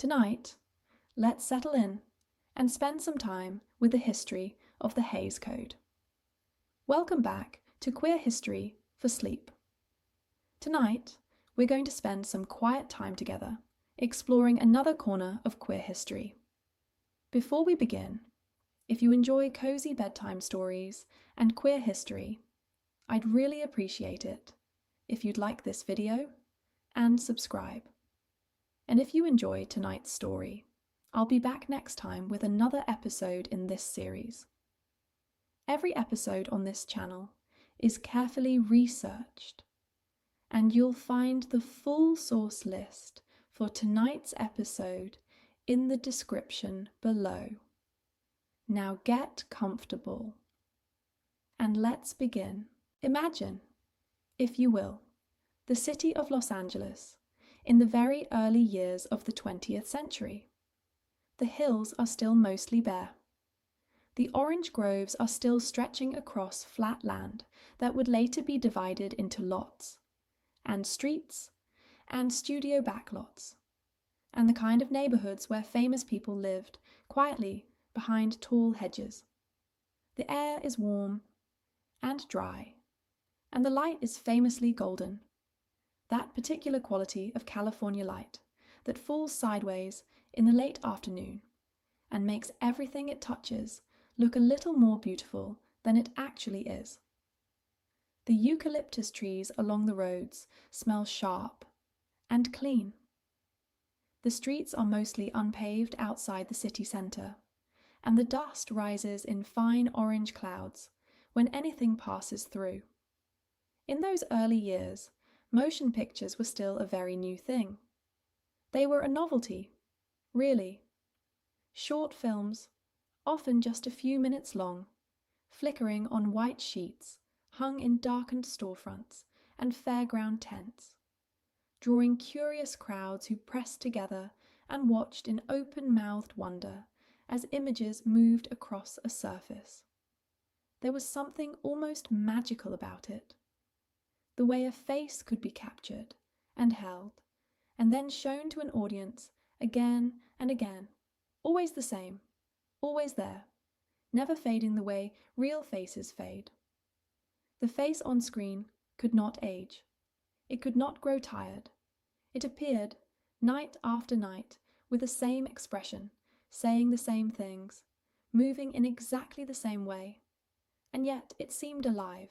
Tonight, let's settle in and spend some time with the history of the Hays Code. Welcome back to Queer History for Sleep. Tonight, we're going to spend some quiet time together exploring another corner of queer history. Before we begin, if you enjoy cozy bedtime stories and queer history, I'd really appreciate it if you'd like this video and subscribe. And if you enjoy tonight's story, I'll be back next time with another episode in this series. Every episode on this channel is carefully researched, and you'll find the full source list for tonight's episode in the description below. Now get comfortable, and let's begin. Imagine, if you will, the city of Los Angeles in the very early years of the 20th century. The hills are still mostly bare. The orange groves are still stretching across flat land that would later be divided into lots, and streets, and studio backlots, and the kind of neighborhoods where famous people lived quietly behind tall hedges. The air is warm and dry, and the light is famously golden, that particular quality of California light that falls sideways in the late afternoon and makes everything it touches look a little more beautiful than it actually is. The eucalyptus trees along the roads smell sharp and clean. The streets are mostly unpaved outside the city centre, and the dust rises in fine orange clouds when anything passes through. In those early years, motion pictures were still a very new thing. They were a novelty, really. Short films, often just a few minutes long, flickering on white sheets hung in darkened storefronts and fairground tents, drawing curious crowds who pressed together and watched in open-mouthed wonder as images moved across a surface. There was something almost magical about it. The way a face could be captured and held, and then shown to an audience again and again, always the same, always there, never fading the way real faces fade. The face on screen could not age. It could not grow tired. It appeared, night after night, with the same expression, saying the same things, moving in exactly the same way, and yet it seemed alive.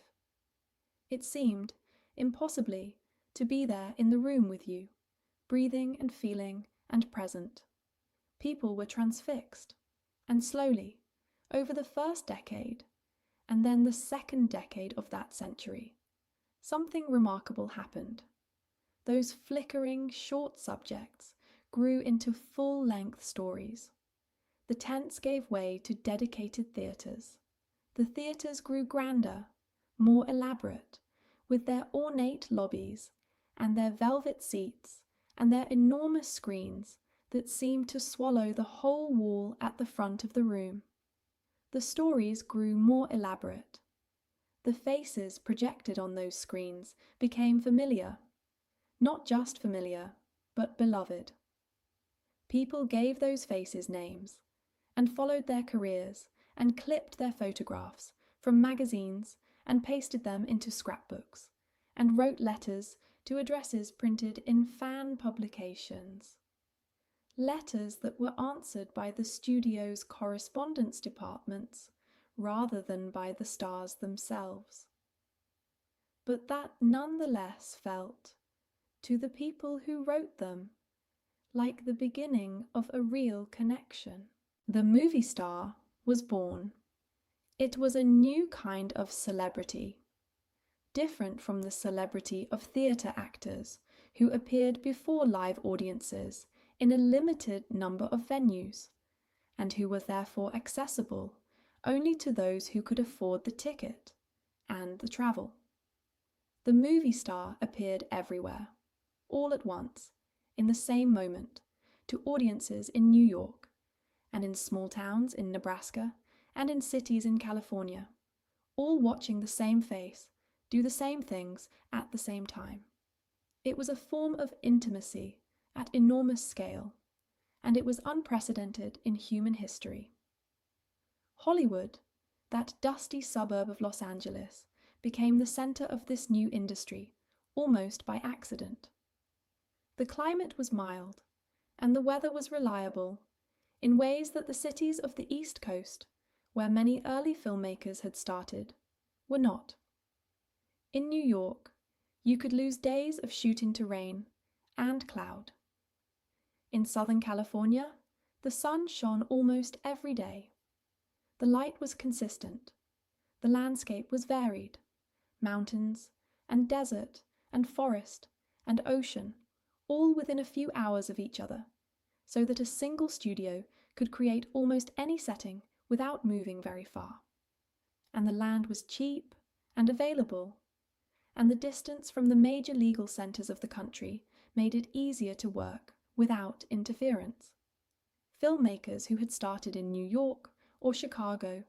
It seemed, impossibly, to be there in the room with you, breathing and feeling and present. People were transfixed, and slowly, over the first decade, and then the second decade of that century, something remarkable happened. Those flickering, short subjects grew into full-length stories. The tents gave way to dedicated theatres. The theatres grew grander, more elaborate, with their ornate lobbies and their velvet seats and their enormous screens that seemed to swallow the whole wall at the front of the room. The stories grew more elaborate. The faces projected on those screens became familiar, not just familiar, but beloved. People gave those faces names and followed their careers and clipped their photographs from magazines and pasted them into scrapbooks, and wrote letters to addresses printed in fan publications. Letters that were answered by the studio's correspondence departments rather than by the stars themselves. But that nonetheless felt, to the people who wrote them, like the beginning of a real connection. The movie star was born. It was a new kind of celebrity, different from the celebrity of theatre actors who appeared before live audiences in a limited number of venues, and who were therefore accessible only to those who could afford the ticket and the travel. The movie star appeared everywhere, all at once, in the same moment, to audiences in New York, and in small towns in Nebraska, and in cities in California, all watching the same face do the same things at the same time. It was a form of intimacy at enormous scale, and it was unprecedented in human history. Hollywood, that dusty suburb of Los Angeles, became the center of this new industry, almost by accident. The climate was mild, and the weather was reliable, in ways that the cities of the East Coast, where many early filmmakers had started, were not. In New York, you could lose days of shooting to rain and cloud. In Southern California, the sun shone almost every day. The light was consistent. The landscape was varied. Mountains and desert and forest and ocean, all within a few hours of each other, so that a single studio could create almost any setting without moving very far. And the land was cheap and available, and the distance from the major legal centers of the country made it easier to work without interference. Filmmakers who had started in New York or Chicago,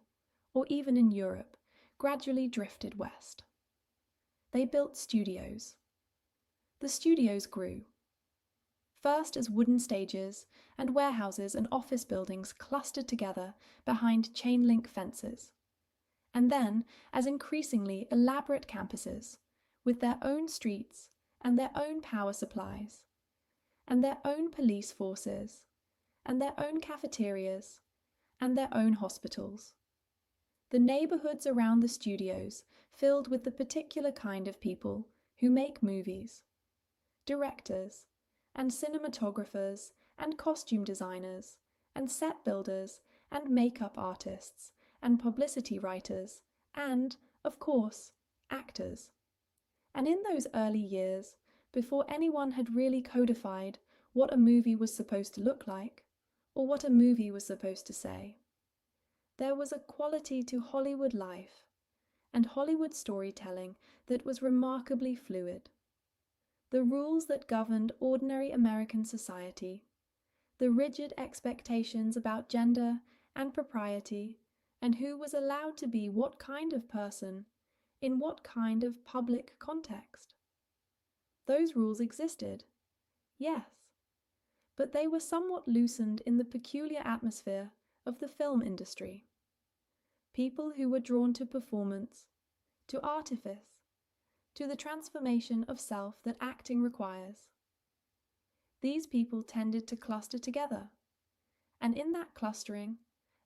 or even in Europe, gradually drifted west. They built studios. The studios grew. First as wooden stages and warehouses and office buildings clustered together behind chain-link fences, and then as increasingly elaborate campuses with their own streets and their own power supplies, and their own police forces, and their own cafeterias, and their own hospitals. The neighborhoods around the studios filled with the particular kind of people who make movies: directors, and cinematographers, and costume designers, and set builders, and makeup artists, and publicity writers, and, of course, actors. And in those early years, before anyone had really codified what a movie was supposed to look like, or what a movie was supposed to say, there was a quality to Hollywood life and Hollywood storytelling that was remarkably fluid. The rules that governed ordinary American society, the rigid expectations about gender and propriety, and who was allowed to be what kind of person, in what kind of public context. Those rules existed, yes, but they were somewhat loosened in the peculiar atmosphere of the film industry. People who were drawn to performance, to artifice, to the transformation of self that acting requires. These people tended to cluster together, and in that clustering,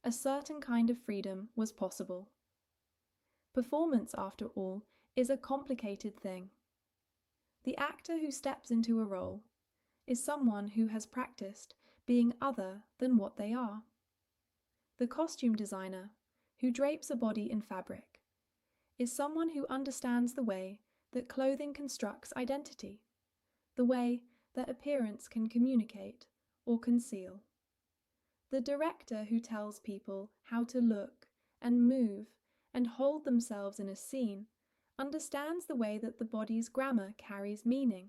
a certain kind of freedom was possible. Performance, after all, is a complicated thing. The actor who steps into a role is someone who has practiced being other than what they are. The costume designer who drapes a body in fabric is someone who understands the way that clothing constructs identity, the way that appearance can communicate or conceal. The director who tells people how to look and move and hold themselves in a scene understands the way that the body's grammar carries meaning.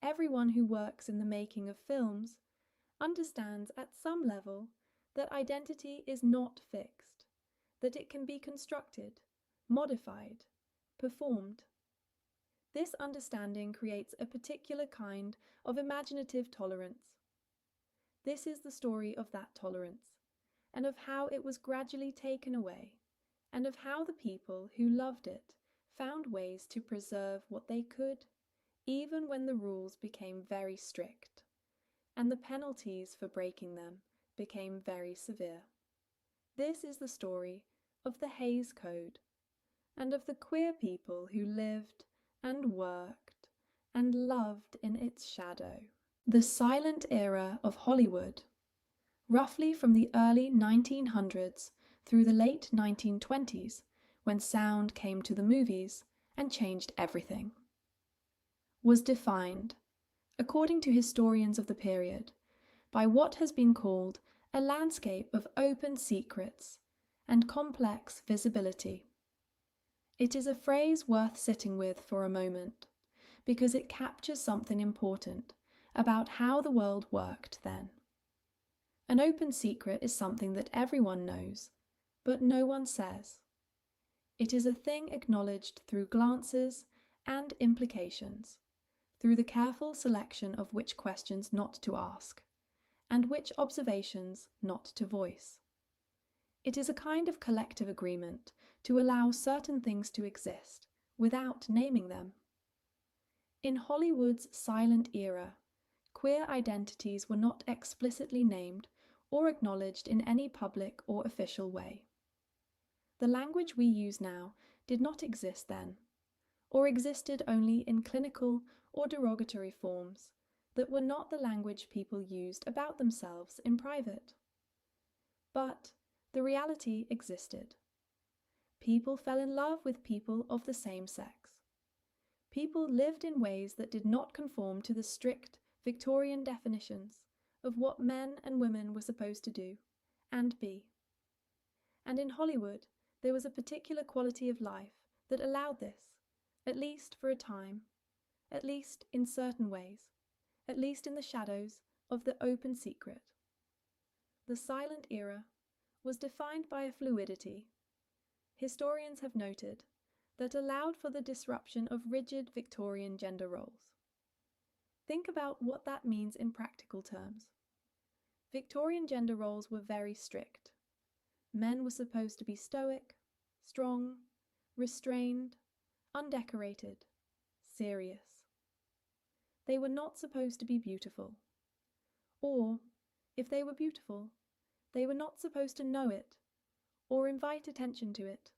Everyone who works in the making of films understands at some level that identity is not fixed, that it can be constructed, modified, performed. This understanding creates a particular kind of imaginative tolerance. This is the story of that tolerance, and of how it was gradually taken away, and of how the people who loved it found ways to preserve what they could, even when the rules became very strict, and the penalties for breaking them became very severe. This is the story of the Hays Code, and of the queer people who lived and worked and loved in its shadow. The silent era of Hollywood, roughly from the early 1900s through the late 1920s, when sound came to the movies and changed everything, was defined, according to historians of the period, by what has been called a landscape of open secrets and complex visibility. It is a phrase worth sitting with for a moment, because it captures something important about how the world worked then. An open secret is something that everyone knows, but no one says. It is a thing acknowledged through glances and implications, through the careful selection of which questions not to ask, and which observations not to voice. It is a kind of collective agreement to allow certain things to exist without naming them. In Hollywood's silent era, queer identities were not explicitly named or acknowledged in any public or official way. The language we use now did not exist then, or existed only in clinical or derogatory forms that were not the language people used about themselves in private. But the reality existed. People fell in love with people of the same sex. People lived in ways that did not conform to the strict Victorian definitions of what men and women were supposed to do and be. And in Hollywood, there was a particular quality of life that allowed this, at least for a time, at least in certain ways, at least in the shadows of the open secret. The silent era was defined by a fluidity, historians have noted, that allowed for the disruption of rigid Victorian gender roles. Think about what that means in practical terms. Victorian gender roles were very strict. Men were supposed to be stoic, strong, restrained, undecorated, serious. They were not supposed to be beautiful. Or, if they were beautiful, they were not supposed to know it or invite attention to it.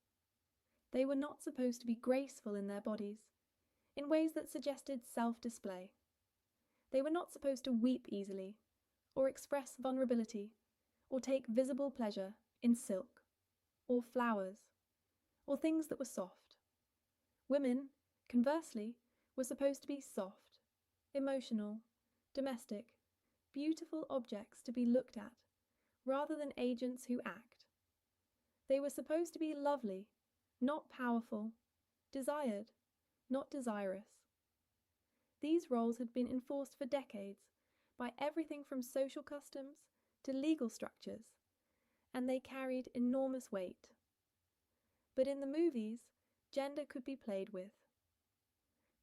They were not supposed to be graceful in their bodies, in ways that suggested self-display. They were not supposed to weep easily, or express vulnerability, or take visible pleasure in silk, or flowers, or things that were soft. Women, conversely, were supposed to be soft, emotional, domestic, beautiful objects to be looked at, rather than agents who act. They were supposed to be lovely, not powerful, desired, not desirous. These roles had been enforced for decades by everything from social customs to legal structures, and they carried enormous weight. But in the movies, gender could be played with.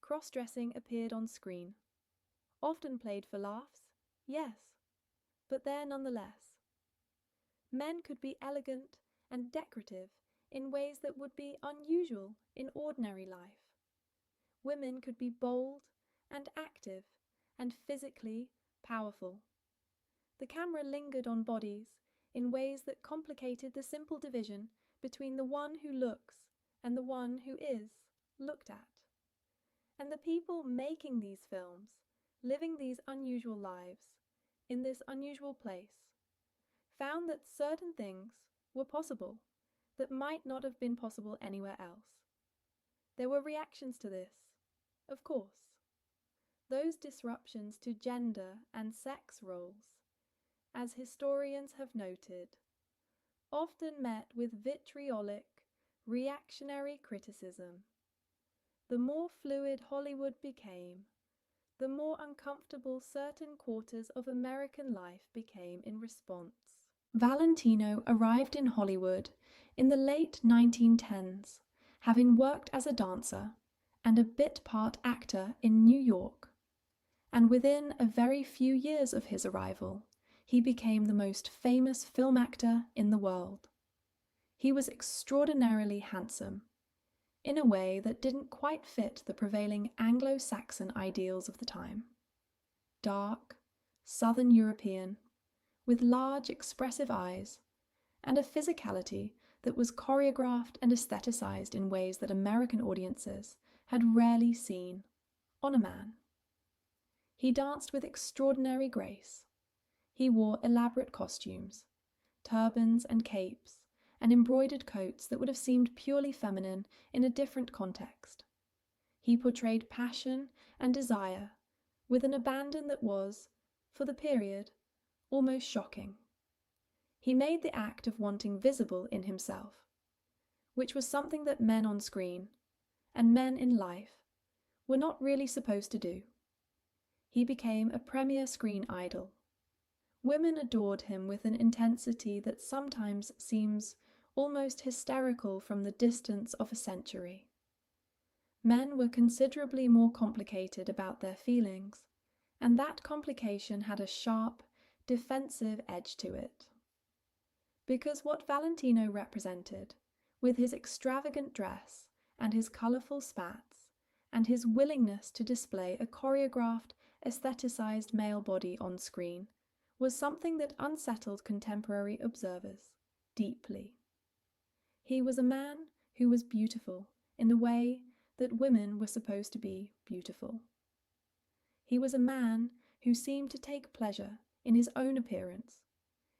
Cross-dressing appeared on screen, often played for laughs, yes, but there nonetheless. Men could be elegant and decorative in ways that would be unusual in ordinary life. Women could be bold and active and physically powerful. The camera lingered on bodies in ways that complicated the simple division between the one who looks and the one who is looked at. And the people making these films, living these unusual lives, in this unusual place, found that certain things were possible that might not have been possible anywhere else. There were reactions to this, of course. Those disruptions to gender and sex roles, as historians have noted, often met with vitriolic, reactionary criticism. The more fluid Hollywood became, the more uncomfortable certain quarters of American life became in response. Valentino arrived in Hollywood in the late 1910s, having worked as a dancer and a bit part actor in New York. And within a very few years of his arrival, he became the most famous film actor in the world. He was extraordinarily handsome, in a way that didn't quite fit the prevailing Anglo-Saxon ideals of the time. Dark, Southern European, with large expressive eyes, and a physicality that was choreographed and aestheticized in ways that American audiences had rarely seen on a man. He danced with extraordinary grace. He wore elaborate costumes, turbans and capes, and embroidered coats that would have seemed purely feminine in a different context. He portrayed passion and desire with an abandon that was, for the period, almost shocking. He made the act of wanting visible in himself, which was something that men on screen, and men in life, were not really supposed to do. He became a premier screen idol. Women adored him with an intensity that sometimes seems almost hysterical from the distance of a century. Men were considerably more complicated about their feelings, and that complication had a sharp, defensive edge to it. Because what Valentino represented, with his extravagant dress and his colourful spats, and his willingness to display a choreographed, aestheticized male body on screen, was something that unsettled contemporary observers deeply. He was a man who was beautiful in the way that women were supposed to be beautiful. He was a man who seemed to take pleasure in his own appearance,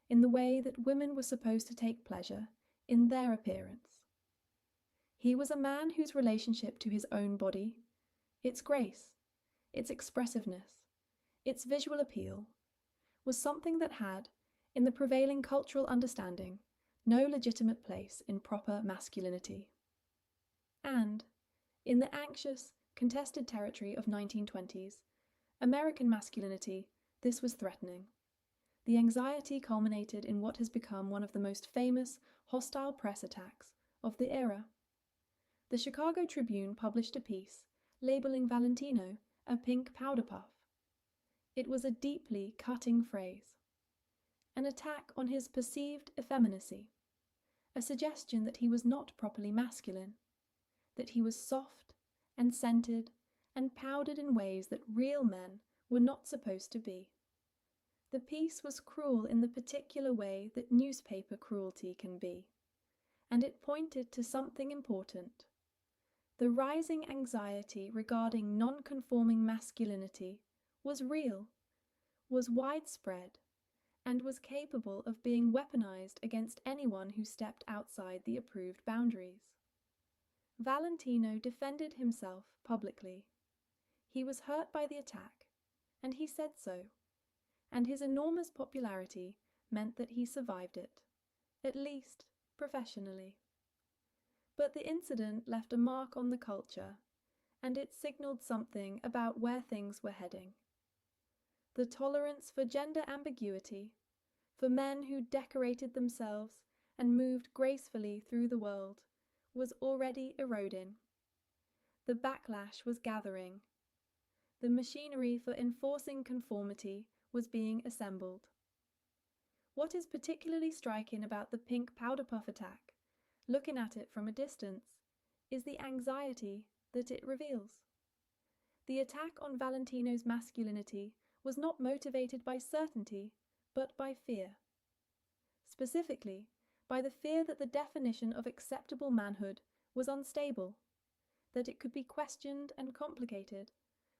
in the way that women were supposed to take pleasure in their appearance. He was a man whose relationship to his own body, its grace, its expressiveness, its visual appeal, was something that had, in the prevailing cultural understanding, no legitimate place in proper masculinity. And, in the anxious, contested territory of 1920s, American masculinity, this was threatening. The anxiety culminated in what has become one of the most famous hostile press attacks of the era. The Chicago Tribune published a piece labeling Valentino a pink powder puff. It was a deeply cutting phrase, an attack on his perceived effeminacy, a suggestion that he was not properly masculine, that he was soft and scented and powdered in ways that real men were not supposed to be. The piece was cruel in the particular way that newspaper cruelty can be, and it pointed to something important. The rising anxiety regarding non-conforming masculinity was real, was widespread, and was capable of being weaponized against anyone who stepped outside the approved boundaries. Valentino defended himself publicly. He was hurt by the attack, and he said so, and his enormous popularity meant that he survived it, at least professionally. But the incident left a mark on the culture, and it signaled something about where things were heading. The tolerance for gender ambiguity, for men who decorated themselves and moved gracefully through the world, was already eroding. The backlash was gathering. The machinery for enforcing conformity was being assembled. What is particularly striking about the pink powder puff attack, looking at it from a distance, is the anxiety that it reveals. The attack on Valentino's masculinity was not motivated by certainty, but by fear. Specifically, by the fear that the definition of acceptable manhood was unstable, that it could be questioned and complicated,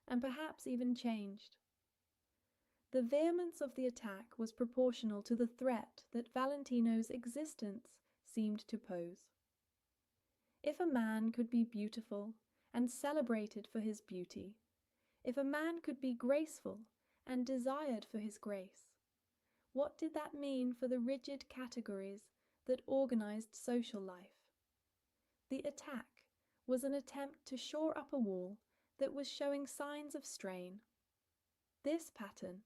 and perhaps even changed. The vehemence of the attack was proportional to the threat that Valentino's existence seemed to pose. If a man could be beautiful and celebrated for his beauty, if a man could be graceful and desired for his grace, what did that mean for the rigid categories that organized social life? The attack was an attempt to shore up a wall that was showing signs of strain. This pattern,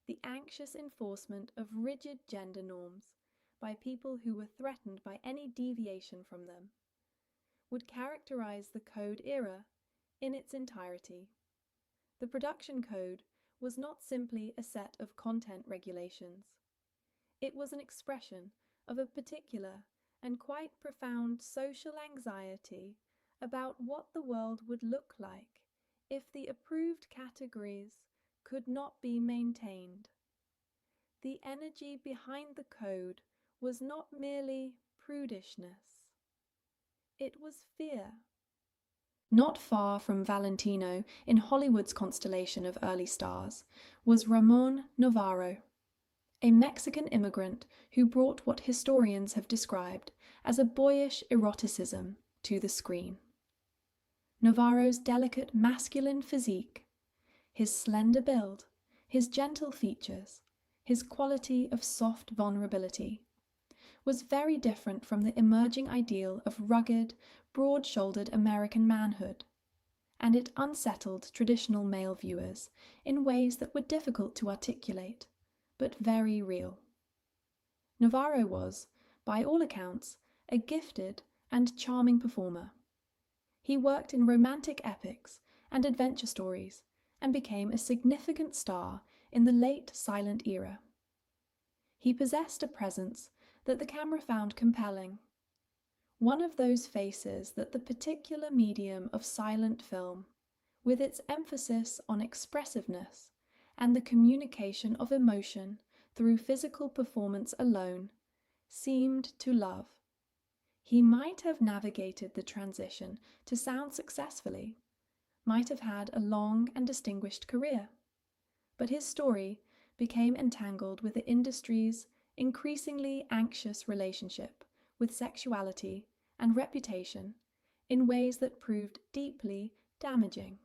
the anxious enforcement of rigid gender norms by people who were threatened by any deviation from them, would characterize the code era in its entirety. The production code was not simply a set of content regulations. It was an expression of a particular and quite profound social anxiety about what the world would look like if the approved categories could not be maintained. The energy behind the code was not merely prudishness. It was fear. Not far from Valentino in Hollywood's constellation of early stars was Ramon Novarro, a Mexican immigrant who brought what historians have described as a boyish eroticism to the screen. Novarro's delicate masculine physique, his slender build, his gentle features, his quality of soft vulnerability, was very different from the emerging ideal of rugged, broad-shouldered American manhood, and it unsettled traditional male viewers in ways that were difficult to articulate, but very real. Novarro was, by all accounts, a gifted and charming performer. He worked in romantic epics and adventure stories and became a significant star in the late silent era. He possessed a presence that the camera found compelling, one of those faces that the particular medium of silent film, with its emphasis on expressiveness and the communication of emotion through physical performance alone, seemed to love. He might have navigated the transition to sound successfully, might have had a long and distinguished career, but his story became entangled with the industry's increasingly anxious relationship with sexuality and reputation in ways that proved deeply damaging.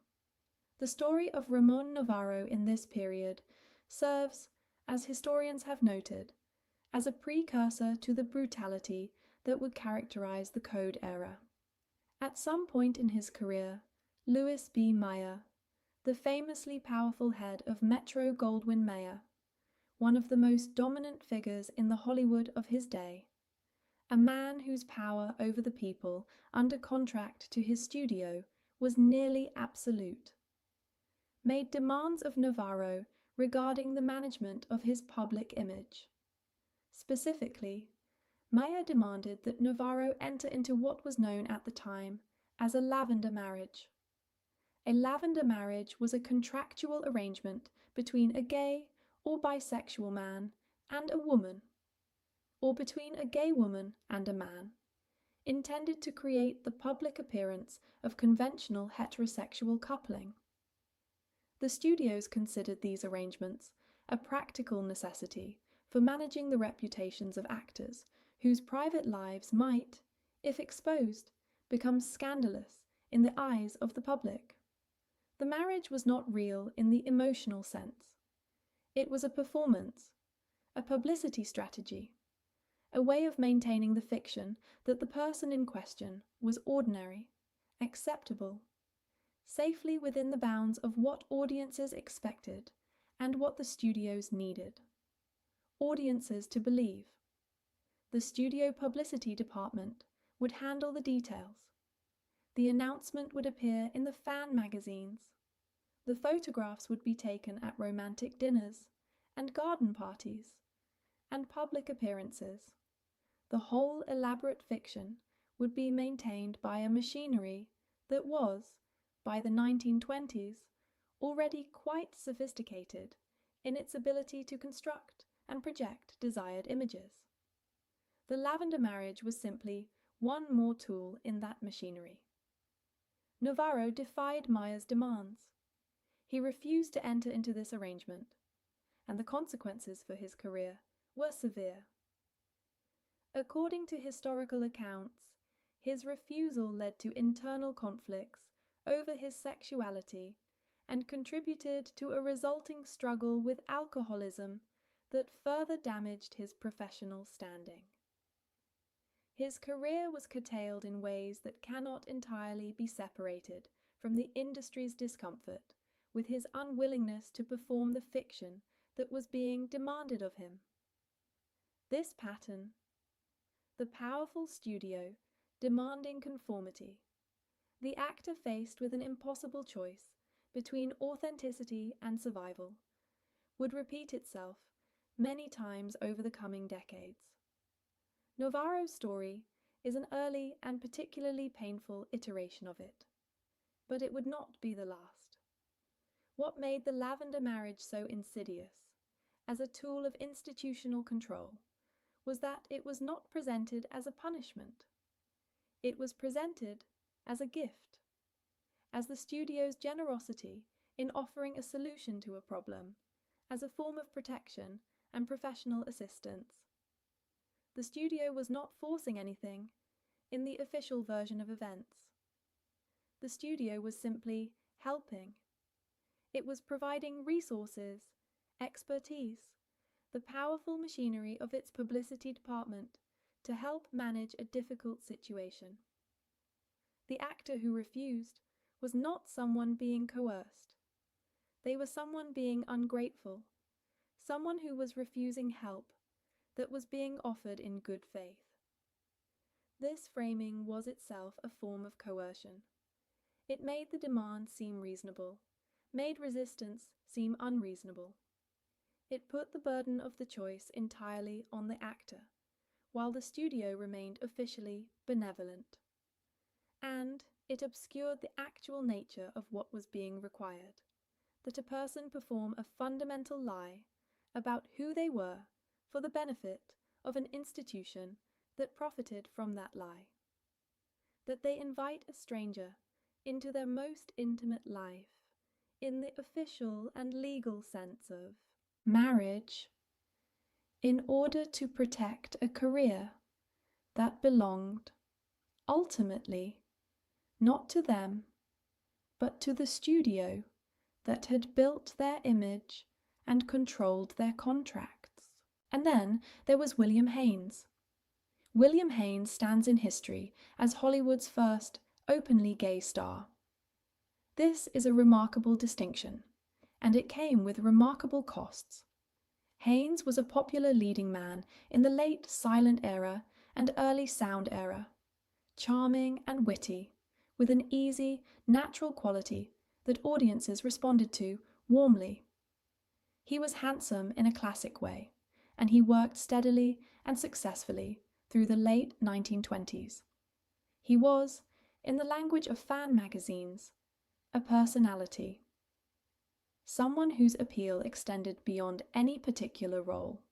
The story of Ramon Navarro in this period serves, as historians have noted, as a precursor to the brutality that would characterize the Code era. At some point in his career, Louis B. Mayer, the famously powerful head of Metro-Goldwyn-Mayer, one of the most dominant figures in the Hollywood of his day, a man whose power over the people under contract to his studio was nearly absolute, made demands of Navarro regarding the management of his public image. Specifically, Mayer demanded that Navarro enter into what was known at the time as a lavender marriage. A lavender marriage was a contractual arrangement between a gay or bisexual man and a woman, or between a gay woman and a man, intended to create the public appearance of conventional heterosexual coupling. The studios considered these arrangements a practical necessity for managing the reputations of actors whose private lives might, if exposed, become scandalous in the eyes of the public. The marriage was not real in the emotional sense. It was a performance, a publicity strategy, a way of maintaining the fiction that the person in question was ordinary, acceptable, safely within the bounds of what audiences expected and what the studios needed. Audiences to believe. The studio publicity department would handle the details. The announcement would appear in the fan magazines. The photographs would be taken at romantic dinners and garden parties and public appearances. The whole elaborate fiction would be maintained by a machinery that was, by the 1920s, already quite sophisticated in its ability to construct and project desired images. The lavender marriage was simply one more tool in that machinery. Navarro defied Mayer's demands. He refused to enter into this arrangement, and the consequences for his career were severe. According to historical accounts, his refusal led to internal conflicts over his sexuality and contributed to a resulting struggle with alcoholism that further damaged his professional standing. His career was curtailed in ways that cannot entirely be separated from the industry's discomfort with his unwillingness to perform the fiction that was being demanded of him. This pattern, the powerful studio demanding conformity, the actor faced with an impossible choice between authenticity and survival, would repeat itself many times over the coming decades. Navarro's story is an early and particularly painful iteration of it, but it would not be the last. What made the lavender marriage so insidious, as a tool of institutional control, was that it was not presented as a punishment. It was presented as a gift, as the studio's generosity in offering a solution to a problem, as a form of protection and professional assistance. The studio was not forcing anything in the official version of events. The studio was simply helping. It was providing resources, expertise, the powerful machinery of its publicity department to help manage a difficult situation. The actor who refused was not someone being coerced. They were someone being ungrateful, someone who was refusing help that was being offered in good faith. This framing was itself a form of coercion. It made the demand seem reasonable, made resistance seem unreasonable. It put the burden of the choice entirely on the actor, while the studio remained officially benevolent. And it obscured the actual nature of what was being required, that a person perform a fundamental lie about who they were for the benefit of an institution that profited from that lie, that they invite a stranger into their most intimate life in the official and legal sense of marriage in order to protect a career that belonged ultimately not to them but to the studio that had built their image and controlled their contracts. And then there was William Haines. William Haines stands in history as Hollywood's first openly gay star. This is a remarkable distinction, and it came with remarkable costs. Haines was a popular leading man in the late silent era and early sound era, charming and witty, with an easy, natural quality that audiences responded to warmly. He was handsome in a classic way, and he worked steadily and successfully through the late 1920s. He was, in the language of fan magazines, a personality. Someone whose appeal extended beyond any particular role.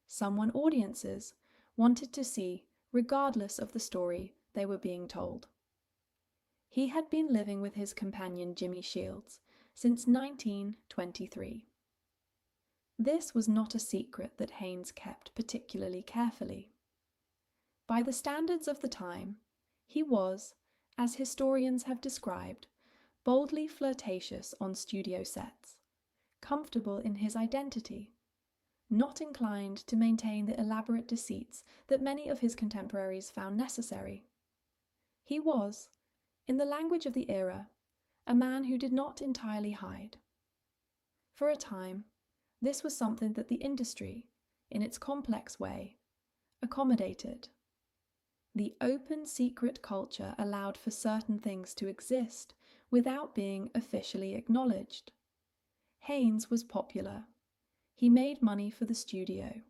Someone audiences wanted to see regardless of the story they were being told. He had been living with his companion Jimmy Shields since 1923. This was not a secret that Haines kept particularly carefully. By the standards of the time, he was, as historians have described, boldly flirtatious on studio sets, comfortable in his identity, not inclined to maintain the elaborate deceits that many of his contemporaries found necessary. He was, in the language of the era, a man who did not entirely hide. For a time, this was something that the industry, in its complex way, accommodated. The open secret culture allowed for certain things to exist without being officially acknowledged. Haines was popular. He made money for the studio,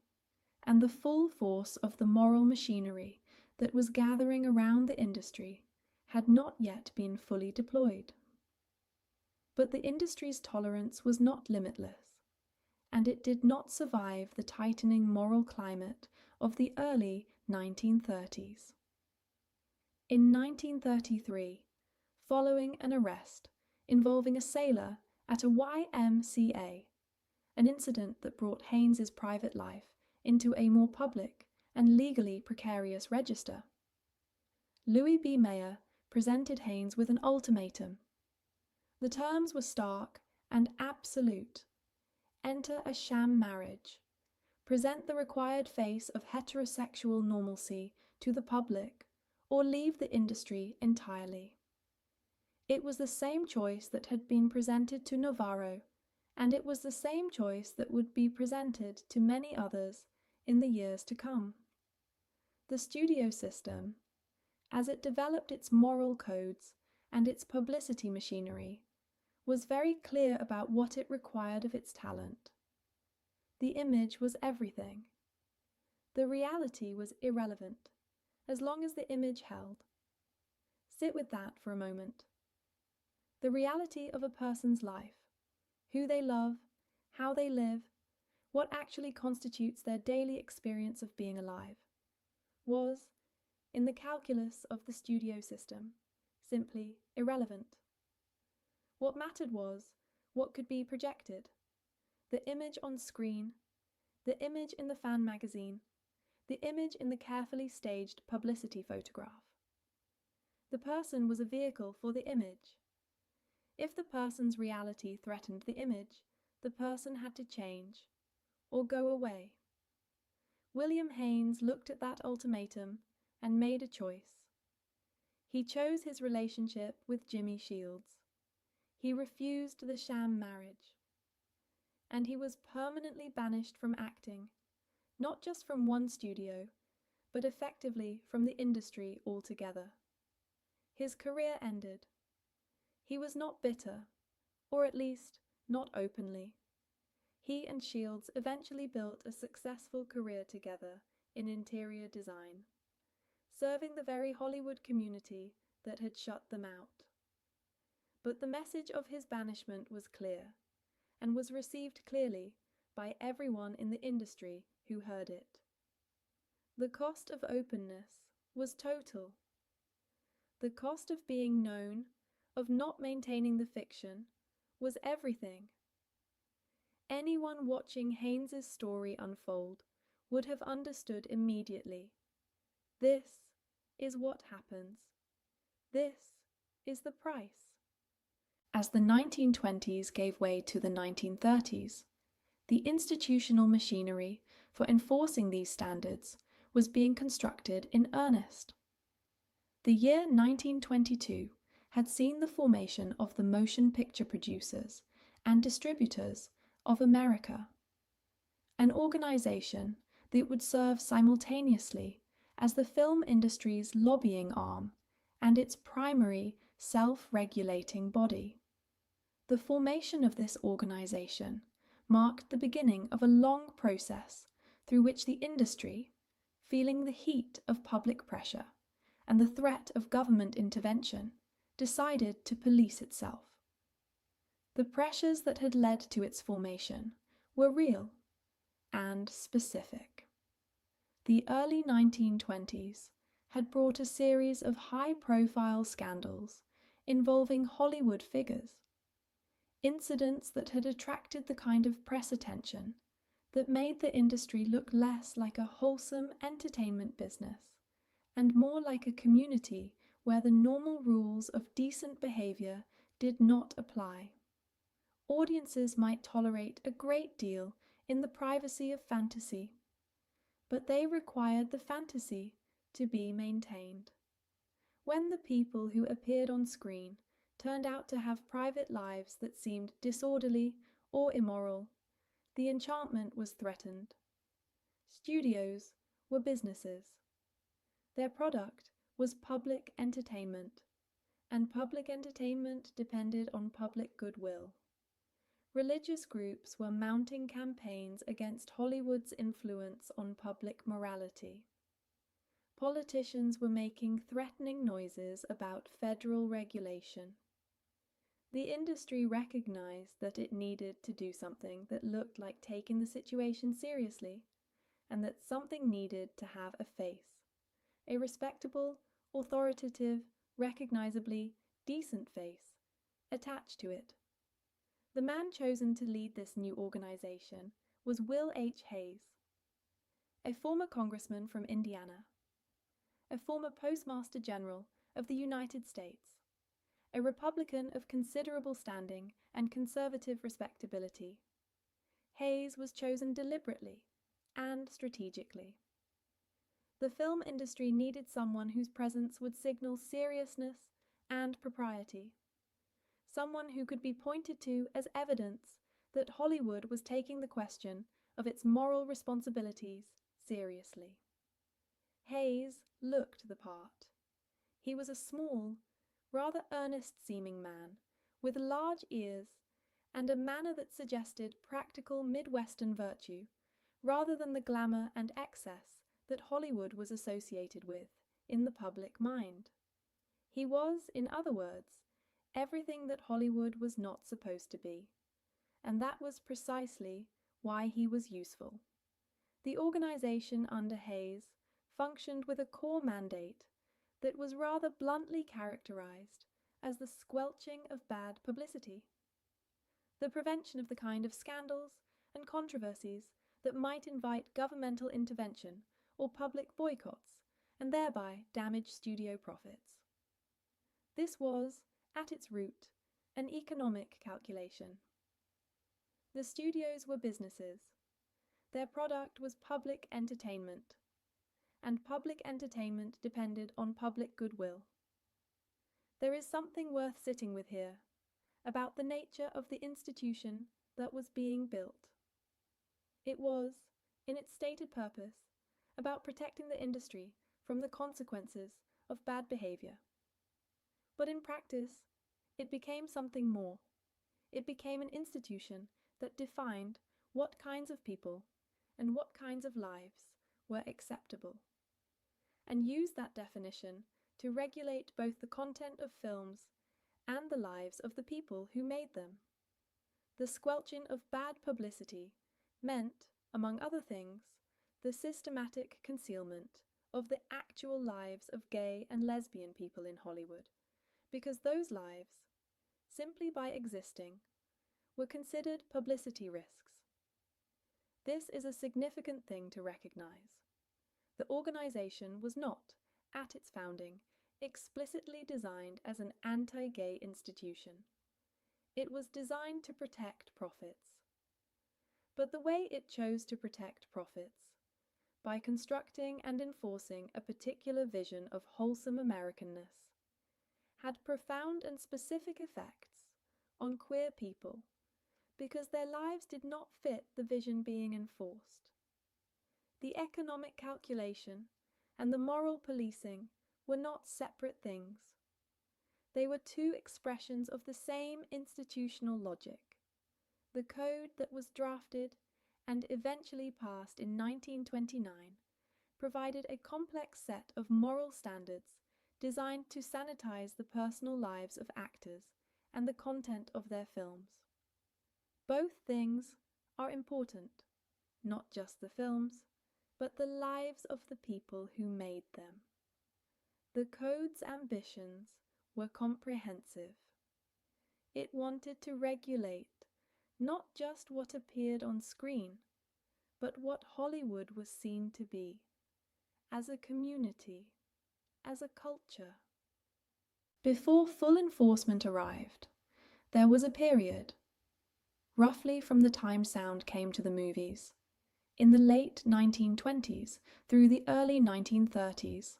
and the full force of the moral machinery that was gathering around the industry had not yet been fully deployed. But the industry's tolerance was not limitless, and it did not survive the tightening moral climate of the early 1930s. In 1933, following an arrest involving a sailor at a YMCA, an incident that brought Haines's private life into a more public and legally precarious register, Louis B. Mayer presented Haines with an ultimatum. The terms were stark and absolute. Enter a sham marriage. Present the required face of heterosexual normalcy to the public, or leave the industry entirely. It was the same choice that had been presented to Navarro, and it was the same choice that would be presented to many others in the years to come. The studio system, as it developed its moral codes and its publicity machinery, was very clear about what it required of its talent. The image was everything. The reality was irrelevant, as long as the image held. Sit with that for a moment. The reality of a person's life, who they love, how they live, what actually constitutes their daily experience of being alive, was, in the calculus of the studio system, simply irrelevant. What mattered was what could be projected, the image on screen, the image in the fan magazine, the image in the carefully staged publicity photograph. The person was a vehicle for the image. If the person's reality threatened the image, the person had to change, or go away. William Haines looked at that ultimatum and made a choice. He chose his relationship with Jimmy Shields. He refused the sham marriage. And he was permanently banished from acting, not just from one studio, but effectively from the industry altogether. His career ended. He was not bitter, or at least not openly. he and Shields eventually built a successful career together in interior design, serving the very Hollywood community that had shut them out. But the message of his banishment was clear, and was received clearly by everyone in the industry who heard it. The cost of openness was total. The cost of being known, of not maintaining the fiction, was everything. Anyone watching Haynes's story unfold would have understood immediately. This is what happens. This is the price. As the 1920s gave way to the 1930s, the institutional machinery for enforcing these standards was being constructed in earnest. The year 1922 had seen the formation of the Motion Picture Producers and Distributors of America, an organization that would serve simultaneously as the film industry's lobbying arm and its primary self-regulating body. The formation of this organization marked the beginning of a long process through which the industry, feeling the heat of public pressure and the threat of government intervention, decided to police itself. The pressures that had led to its formation were real and specific. The early 1920s had brought a series of high-profile scandals involving Hollywood figures, incidents that had attracted the kind of press attention that made the industry look less like a wholesome entertainment business and more like a community where the normal rules of decent behavior did not apply. Audiences might tolerate a great deal in the privacy of fantasy, but they required the fantasy to be maintained. When the people who appeared on screen turned out to have private lives that seemed disorderly or immoral, the enchantment was threatened. Studios were businesses. Their product was public entertainment, and public entertainment depended on public goodwill. Religious groups were mounting campaigns against Hollywood's influence on public morality. Politicians were making threatening noises about federal regulation. The industry recognized that it needed to do something that looked like taking the situation seriously, and that something needed to have a face, a respectable, authoritative, recognizably decent face attached to it. The man chosen to lead this new organization was Will H. Hayes, a former congressman from Indiana, a former Postmaster General of the United States, a Republican of considerable standing and conservative respectability. Hayes was chosen deliberately and strategically. The film industry needed someone whose presence would signal seriousness and propriety, someone who could be pointed to as evidence that Hollywood was taking the question of its moral responsibilities seriously. Hayes looked the part. He was a small, rather earnest-seeming man, with large ears and a manner that suggested practical Midwestern virtue rather than the glamour and excess that Hollywood was associated with in the public mind. He was, in other words, everything that Hollywood was not supposed to be, and that was precisely why he was useful. The organization under Hayes functioned with a core mandate that was rather bluntly characterized as the squelching of bad publicity, the prevention of the kind of scandals and controversies that might invite governmental intervention or public boycotts and thereby damage studio profits. This was, at its root, an economic calculation. The studios were businesses. Their product was public entertainment, and public entertainment depended on public goodwill. There is something worth sitting with here about the nature of the institution that was being built. It was, in its stated purpose, about protecting the industry from the consequences of bad behavior. But in practice, it became something more. It became an institution that defined what kinds of people and what kinds of lives were acceptable, and used that definition to regulate both the content of films and the lives of the people who made them. The squelching of bad publicity meant, among other things, the systematic concealment of the actual lives of gay and lesbian people in Hollywood, because those lives, simply by existing, were considered publicity risks. This is a significant thing to recognize. The organization was not, at its founding, explicitly designed as an anti-gay institution. It was designed to protect profits. But the way it chose to protect profits, by constructing and enforcing a particular vision of wholesome Americanness, had profound and specific effects on queer people because their lives did not fit the vision being enforced. The economic calculation and the moral policing were not separate things. They were two expressions of the same institutional logic. The code that was drafted and eventually passed in 1929 provided a complex set of moral standards designed to sanitize the personal lives of actors and the content of their films. Both things are important, not just the films, but the lives of the people who made them. The code's ambitions were comprehensive. It wanted to regulate not just what appeared on screen, but what Hollywood was seen to be, as a community, as a culture. Before full enforcement arrived, there was a period, roughly from the time sound came to the movies, in the late 1920s through the early 1930s,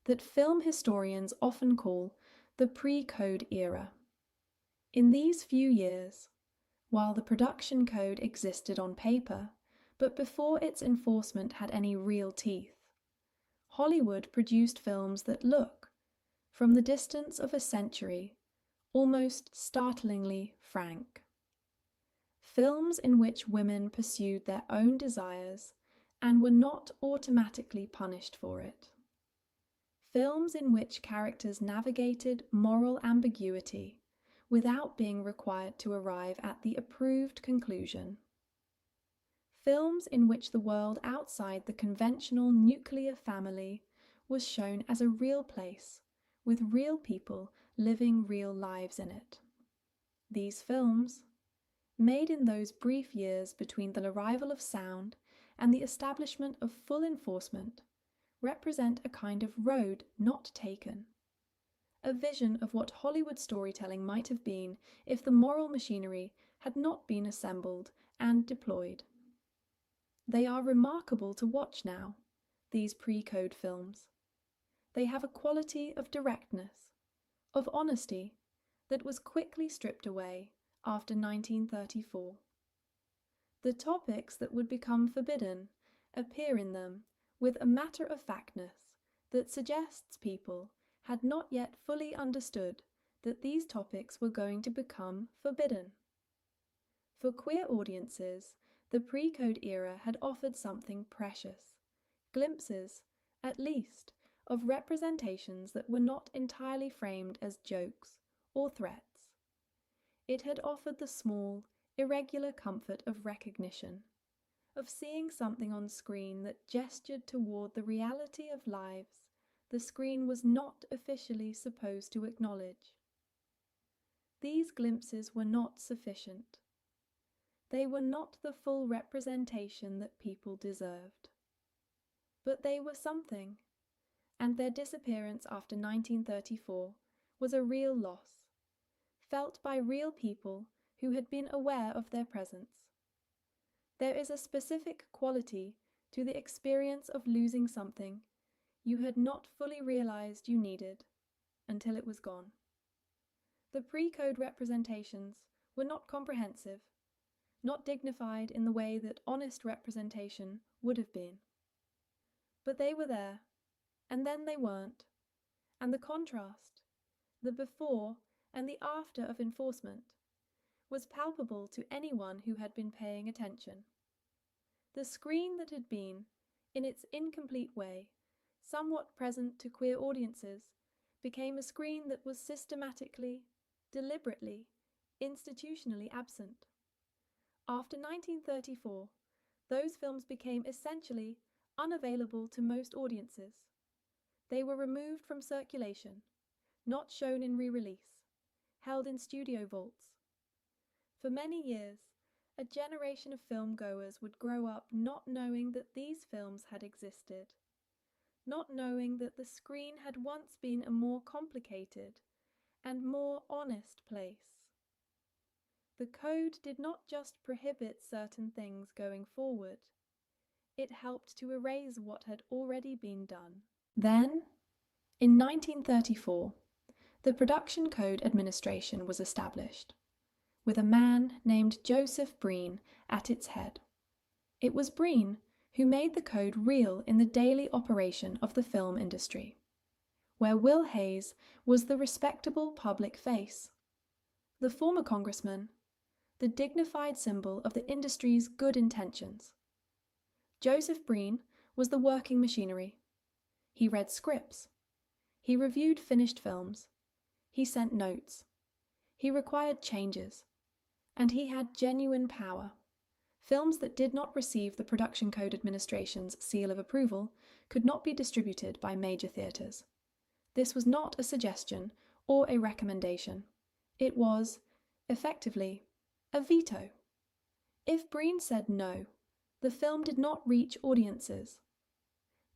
that film historians often call the pre-code era. In these few years, while the production code existed on paper, but before its enforcement had any real teeth, Hollywood produced films that look, from the distance of a century, almost startlingly frank. Films in which women pursued their own desires and were not automatically punished for it. Films in which characters navigated moral ambiguity without being required to arrive at the approved conclusion. Films in which the world outside the conventional nuclear family was shown as a real place, with real people living real lives in it. These films, made in those brief years between the arrival of sound and the establishment of full enforcement, represent a kind of road not taken, a vision of what Hollywood storytelling might have been if the moral machinery had not been assembled and deployed. They are remarkable to watch now, these pre-code films. They have a quality of directness, of honesty, that was quickly stripped away after 1934. The topics that would become forbidden appear in them with a matter-of-factness that suggests people had not yet fully understood that these topics were going to become forbidden. For queer audiences, the pre-code era had offered something precious, glimpses, at least, of representations that were not entirely framed as jokes or threats. It had offered the small, irregular comfort of recognition, of seeing something on screen that gestured toward the reality of lives the screen was not officially supposed to acknowledge. These glimpses were not sufficient. They were not the full representation that people deserved. But they were something, and their disappearance after 1934 was a real loss, felt by real people who had been aware of their presence. There is a specific quality to the experience of losing something you had not fully realized you needed until it was gone. The pre-code representations were not comprehensive, not dignified in the way that honest representation would have been. But they were there, and then they weren't, and the contrast, the before and the after of enforcement, was palpable to anyone who had been paying attention. The screen that had been, in its incomplete way, somewhat present to queer audiences, became a screen that was systematically, deliberately, institutionally absent. After 1934, those films became essentially unavailable to most audiences. They were removed from circulation, not shown in re-release, held in studio vaults. For many years, a generation of film goers would grow up not knowing that these films had existed, not knowing that the screen had once been a more complicated and more honest place. The code did not just prohibit certain things going forward, it helped to erase what had already been done. Then, in 1934, the Production Code Administration was established, with a man named Joseph Breen at its head. It was Breen who made the code real in the daily operation of the film industry, where Will Hays was the respectable public face, the former congressman, the dignified symbol of the industry's good intentions. Joseph Breen was the working machinery. He read scripts. He reviewed finished films. He sent notes. He required changes. And he had genuine power. Films that did not receive the Production Code Administration's seal of approval could not be distributed by major theatres. This was not a suggestion or a recommendation. It was, effectively, a veto. If Breen said no, the film did not reach audiences.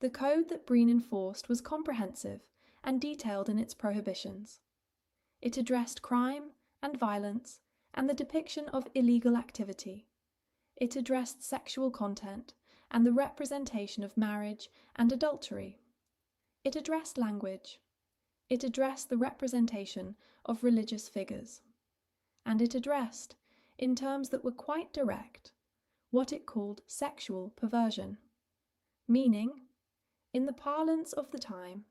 The code that Breen enforced was comprehensive and detailed in its prohibitions. It addressed crime and violence and the depiction of illegal activity. It addressed sexual content and the representation of marriage and adultery. It addressed language. It addressed the representation of religious figures. And it addressed, in terms that were quite direct, what it called sexual perversion, meaning, in the parlance of the time,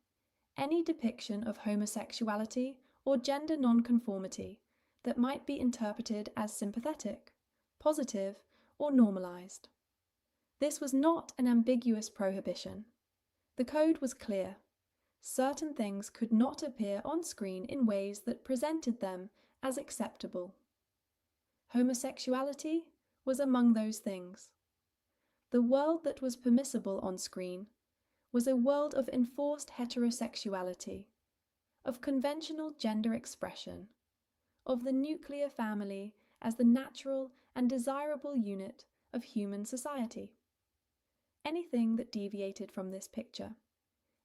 any depiction of homosexuality or gender nonconformity that might be interpreted as sympathetic, positive, or normalized. This was not an ambiguous prohibition. The code was clear. Certain things could not appear on screen in ways that presented them as acceptable. Homosexuality was among those things. The world that was permissible on screen was a world of enforced heterosexuality, of conventional gender expression, of the nuclear family as the natural and desirable unit of human society. Anything that deviated from this picture,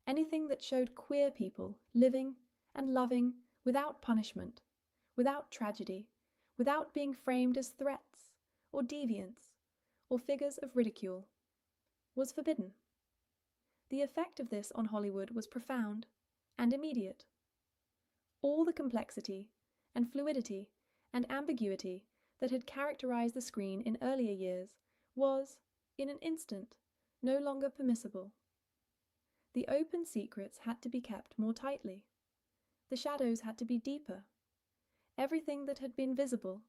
anything that showed queer people living and loving without punishment, without tragedy, without being framed as threats or deviants or figures of ridicule, was forbidden. The effect of this on Hollywood was profound and immediate. All the complexity and fluidity and ambiguity that had characterized the screen in earlier years was, in an instant, no longer permissible. The open secrets had to be kept more tightly. The shadows had to be deeper. Everything that had been visible,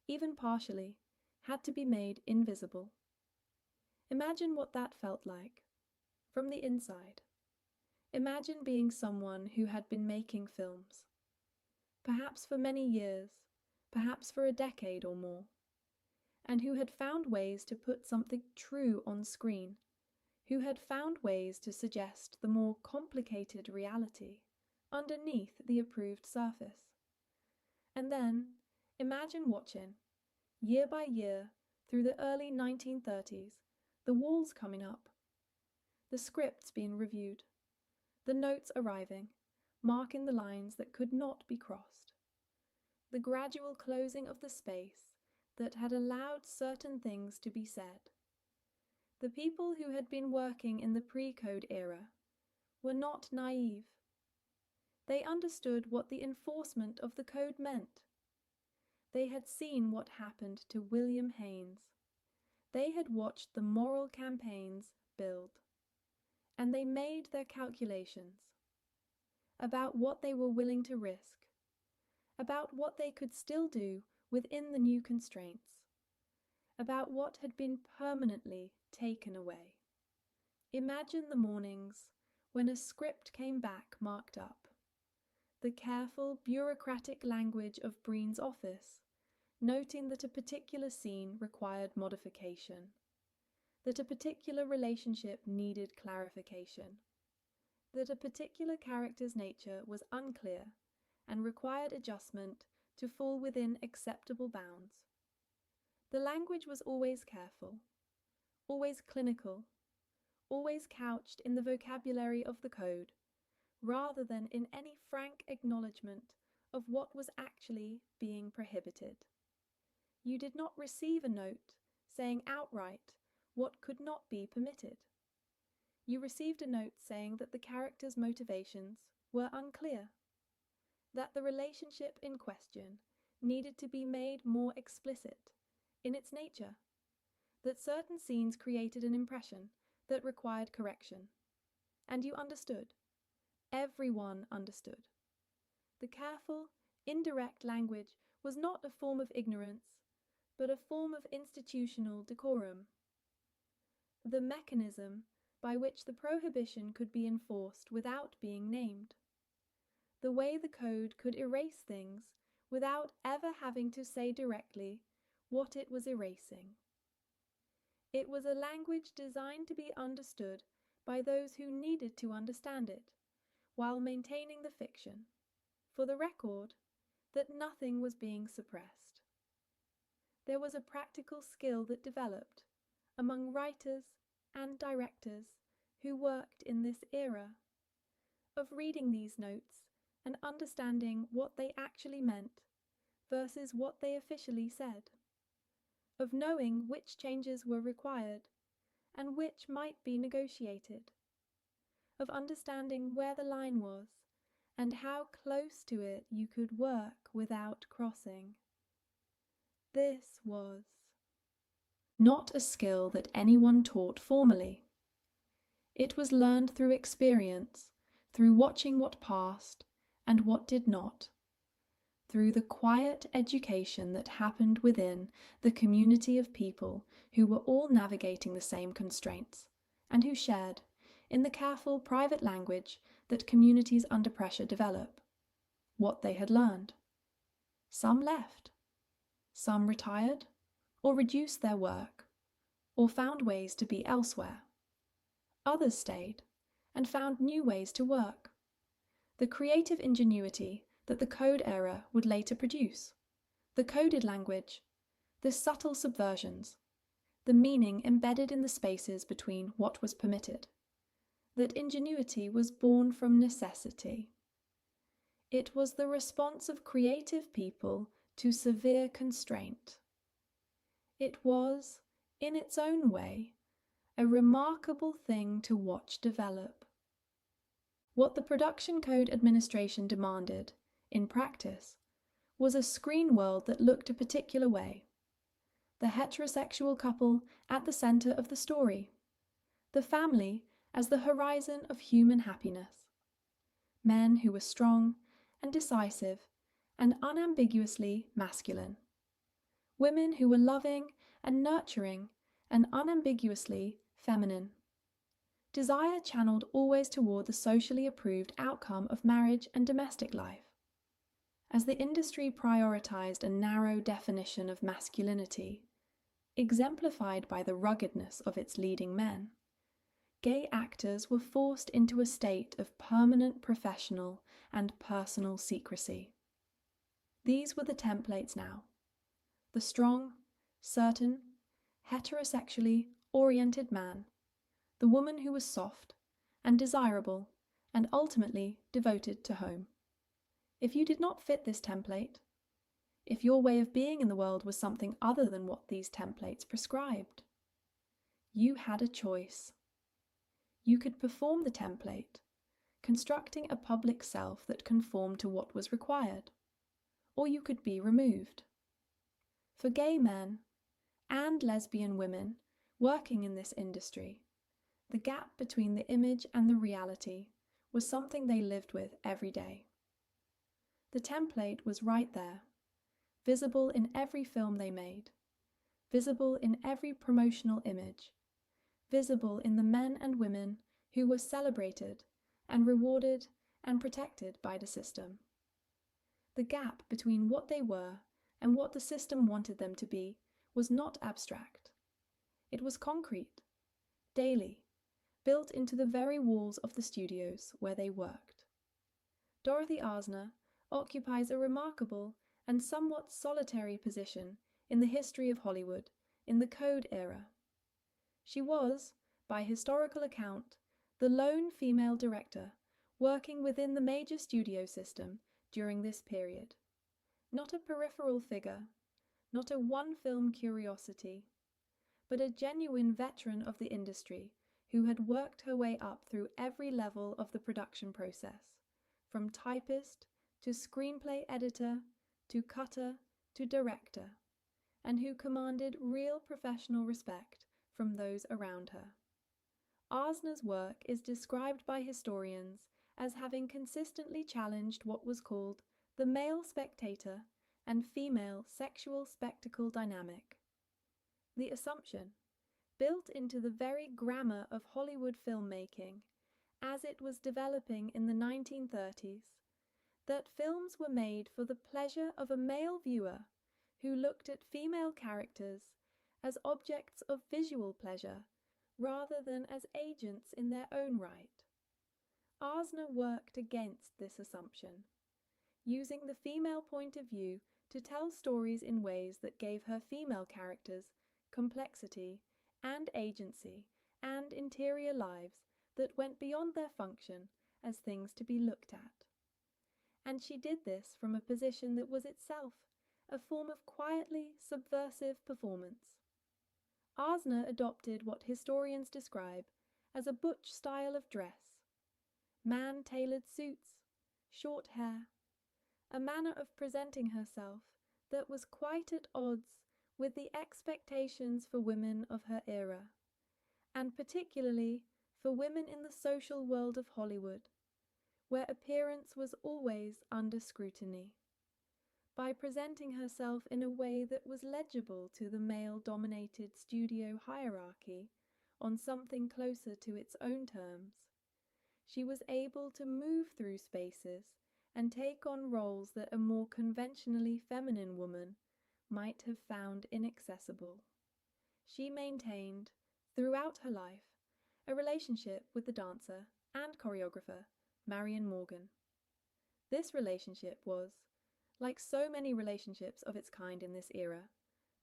even partially, had to be made invisible. Imagine what that felt like, from the inside. Imagine being someone who had been making films, perhaps for many years, perhaps for a decade or more, and who had found ways to put something true on screen, who had found ways to suggest the more complicated reality underneath the approved surface. And then, imagine watching, year by year, through the early 1930s, the walls coming up, the scripts being reviewed, the notes arriving, marking the lines that could not be crossed, the gradual closing of the space that had allowed certain things to be said. The people who had been working in the pre-code era were not naive. They understood what the enforcement of the code meant. They had seen what happened to William Haynes. They had watched the moral campaigns build. And they made their calculations about what they were willing to risk, about what they could still do within the new constraints, about what had been permanently taken away. Imagine the mornings when a script came back marked up, the careful bureaucratic language of Breen's office, noting that a particular scene required modification, that a particular relationship needed clarification, that a particular character's nature was unclear and required adjustment to fall within acceptable bounds. The language was always careful, always clinical, always couched in the vocabulary of the code, rather than in any frank acknowledgement of what was actually being prohibited. You did not receive a note saying outright what could not be permitted. You received a note saying that the character's motivations were unclear, that the relationship in question needed to be made more explicit in its nature, that certain scenes created an impression that required correction. And you understood. Everyone understood. The careful, indirect language was not a form of ignorance, but a form of institutional decorum. The mechanism by which the prohibition could be enforced without being named. The way the code could erase things without ever having to say directly what it was erasing. It was a language designed to be understood by those who needed to understand it, while maintaining the fiction, for the record, that nothing was being suppressed. There was a practical skill that developed among writers and directors who worked in this era, of reading these notes and understanding what they actually meant versus what they officially said, of knowing which changes were required and which might be negotiated, of understanding where the line was and how close to it you could work without crossing. This was not a skill that anyone taught formally. It was learned through experience, through watching what passed and what did not, through the quiet education that happened within the community of people who were all navigating the same constraints and who shared, in the careful private language that communities under pressure develop, what they had learned. Some left. Some retired, or reduced their work, or found ways to be elsewhere. Others stayed and found new ways to work. The creative ingenuity that the code era would later produce, the coded language, the subtle subversions, the meaning embedded in the spaces between what was permitted. That ingenuity was born from necessity. It was the response of creative people to severe constraint. It was, in its own way, a remarkable thing to watch develop. What the Production Code Administration demanded, in practice, was a screen world that looked a particular way. The heterosexual couple at the centre of the story. The family as the horizon of human happiness. Men who were strong and decisive and unambiguously masculine. Women who were loving and nurturing and unambiguously feminine. Desire channeled always toward the socially approved outcome of marriage and domestic life. As the industry prioritized a narrow definition of masculinity, exemplified by the ruggedness of its leading men, gay actors were forced into a state of permanent professional and personal secrecy. These were the templates now. The strong, certain, heterosexually oriented man, the woman who was soft and desirable and ultimately devoted to home. If you did not fit this template, if your way of being in the world was something other than what these templates prescribed, you had a choice. You could perform the template, constructing a public self that conformed to what was required, or you could be removed. For gay men and lesbian women working in this industry, the gap between the image and the reality was something they lived with every day. The template was right there, visible in every film they made, visible in every promotional image, visible in the men and women who were celebrated and rewarded and protected by the system. The gap between what they were and what the system wanted them to be was not abstract. It was concrete, daily, built into the very walls of the studios where they worked. Dorothy Arzner occupies a remarkable and somewhat solitary position in the history of Hollywood in the Code era. She was, by historical account, the lone female director working within the major studio system during this period. Not a peripheral figure, not a one-film curiosity, but a genuine veteran of the industry who had worked her way up through every level of the production process, from typist to screenplay editor to cutter to director, and who commanded real professional respect from those around her. Arzner's work is described by historians as having consistently challenged what was called the male spectator and female sexual spectacle dynamic. The assumption, built into the very grammar of Hollywood filmmaking as it was developing in the 1930s, that films were made for the pleasure of a male viewer who looked at female characters as objects of visual pleasure rather than as agents in their own right. Arzner worked against this assumption, using the female point of view to tell stories in ways that gave her female characters complexity and agency and interior lives that went beyond their function as things to be looked at. And she did this from a position that was itself a form of quietly subversive performance. Arzner adopted what historians describe as a butch style of dress, man-tailored suits, short hair, a manner of presenting herself that was quite at odds with the expectations for women of her era, and particularly for women in the social world of Hollywood, where appearance was always under scrutiny. By presenting herself in a way that was legible to the male-dominated studio hierarchy on something closer to its own terms, she was able to move through spaces and take on roles that a more conventionally feminine woman might have found inaccessible. She maintained, throughout her life, a relationship with the dancer and choreographer Marion Morgan. This relationship was, like so many relationships of its kind in this era,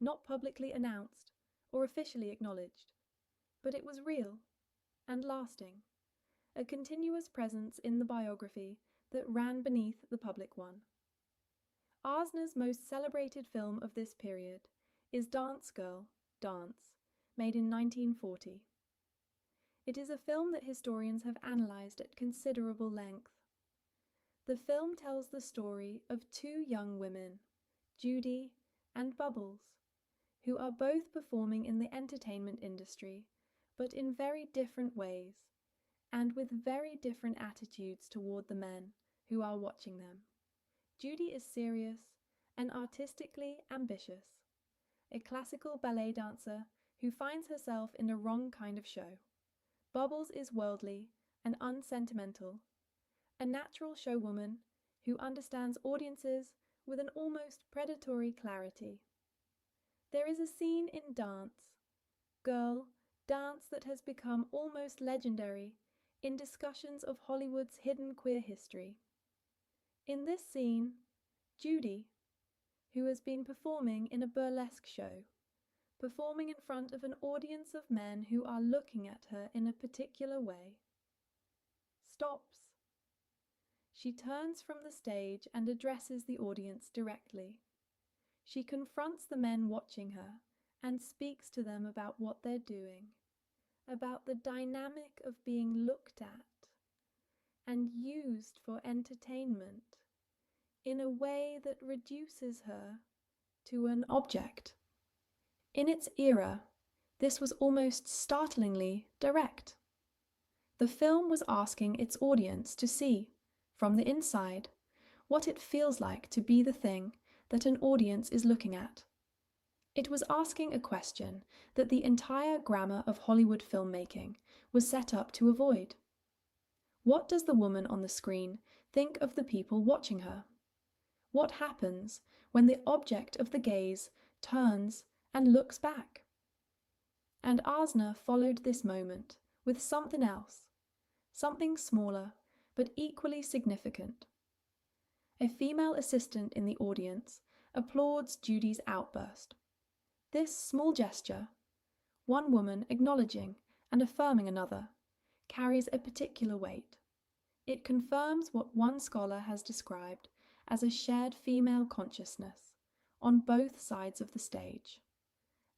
not publicly announced or officially acknowledged, but it was real and lasting, a continuous presence in the biography that ran beneath the public one. Arzner's most celebrated film of this period is Dance Girl, Dance, made in 1940. It is a film that historians have analysed at considerable length. The film tells the story of two young women, Judy and Bubbles, who are both performing in the entertainment industry, but in very different ways, and with very different attitudes toward the men who are watching them. Judy is serious and artistically ambitious, a classical ballet dancer who finds herself in the wrong kind of show. Bubbles is worldly and unsentimental, a natural showwoman who understands audiences with an almost predatory clarity. There is a scene in Dance Girl, Dance that has become almost legendary in discussions of Hollywood's hidden queer history. In this scene, Judy, who has been performing in a burlesque show, performing in front of an audience of men who are looking at her in a particular way, stops. She turns from the stage and addresses the audience directly. She confronts the men watching her and speaks to them about what they're doing, about the dynamic of being looked at and used for entertainment in a way that reduces her to an object. In its era, this was almost startlingly direct. The film was asking its audience to see, from the inside, what it feels like to be the thing that an audience is looking at. It was asking a question that the entire grammar of Hollywood filmmaking was set up to avoid. What does the woman on the screen think of the people watching her? What happens when the object of the gaze turns and looks back? And Asner followed this moment with something else, something smaller but equally significant. A female assistant in the audience applauds Judy's outburst. This small gesture, one woman acknowledging and affirming another, carries a particular weight. It confirms what one scholar has described as a shared female consciousness on both sides of the stage,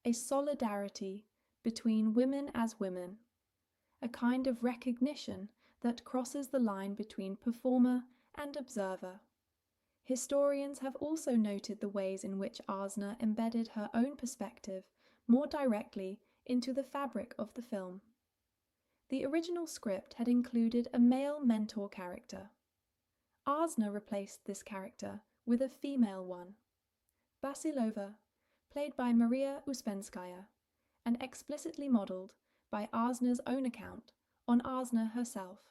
a solidarity between women as women, a kind of recognition that crosses the line between performer and observer. Historians have also noted the ways in which Asner embedded her own perspective more directly into the fabric of the film. The original script had included a male mentor character. Asner replaced this character with a female one, Basilova, played by Maria Uspenskaya, and explicitly modelled by Asner's own account on Asner herself.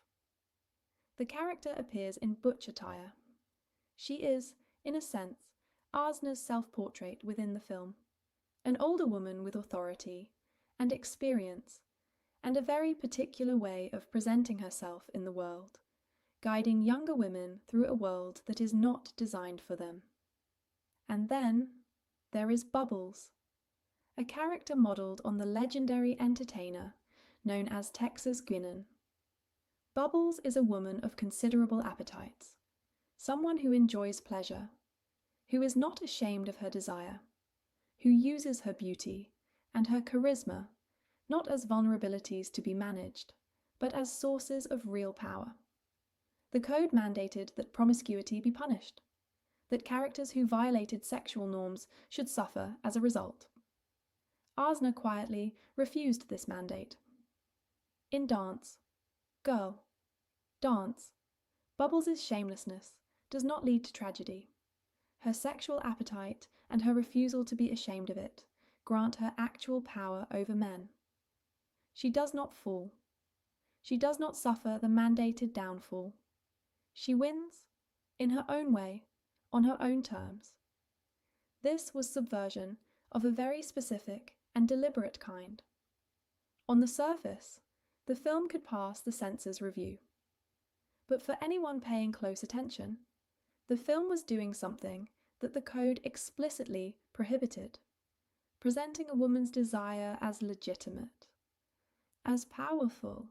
The character appears in butch attire. She is, in a sense, Asner's self-portrait within the film, an older woman with authority and experience, and a very particular way of presenting herself in the world, guiding younger women through a world that is not designed for them. And then there is Bubbles, a character modelled on the legendary entertainer known as Texas Guinan. Bubbles is a woman of considerable appetites, someone who enjoys pleasure, who is not ashamed of her desire, who uses her beauty and her charisma not as vulnerabilities to be managed, but as sources of real power. The code mandated that promiscuity be punished, that characters who violated sexual norms should suffer as a result. Asner quietly refused this mandate. In Dance, Girl, Dance, Bubbles' shamelessness does not lead to tragedy. Her sexual appetite and her refusal to be ashamed of it grant her actual power over men. She does not fall. She does not suffer the mandated downfall. She wins, in her own way, on her own terms. This was subversion of a very specific and deliberate kind. On the surface, the film could pass the censor's review. But for anyone paying close attention, the film was doing something that the code explicitly prohibited, presenting a woman's desire as legitimate, as powerful,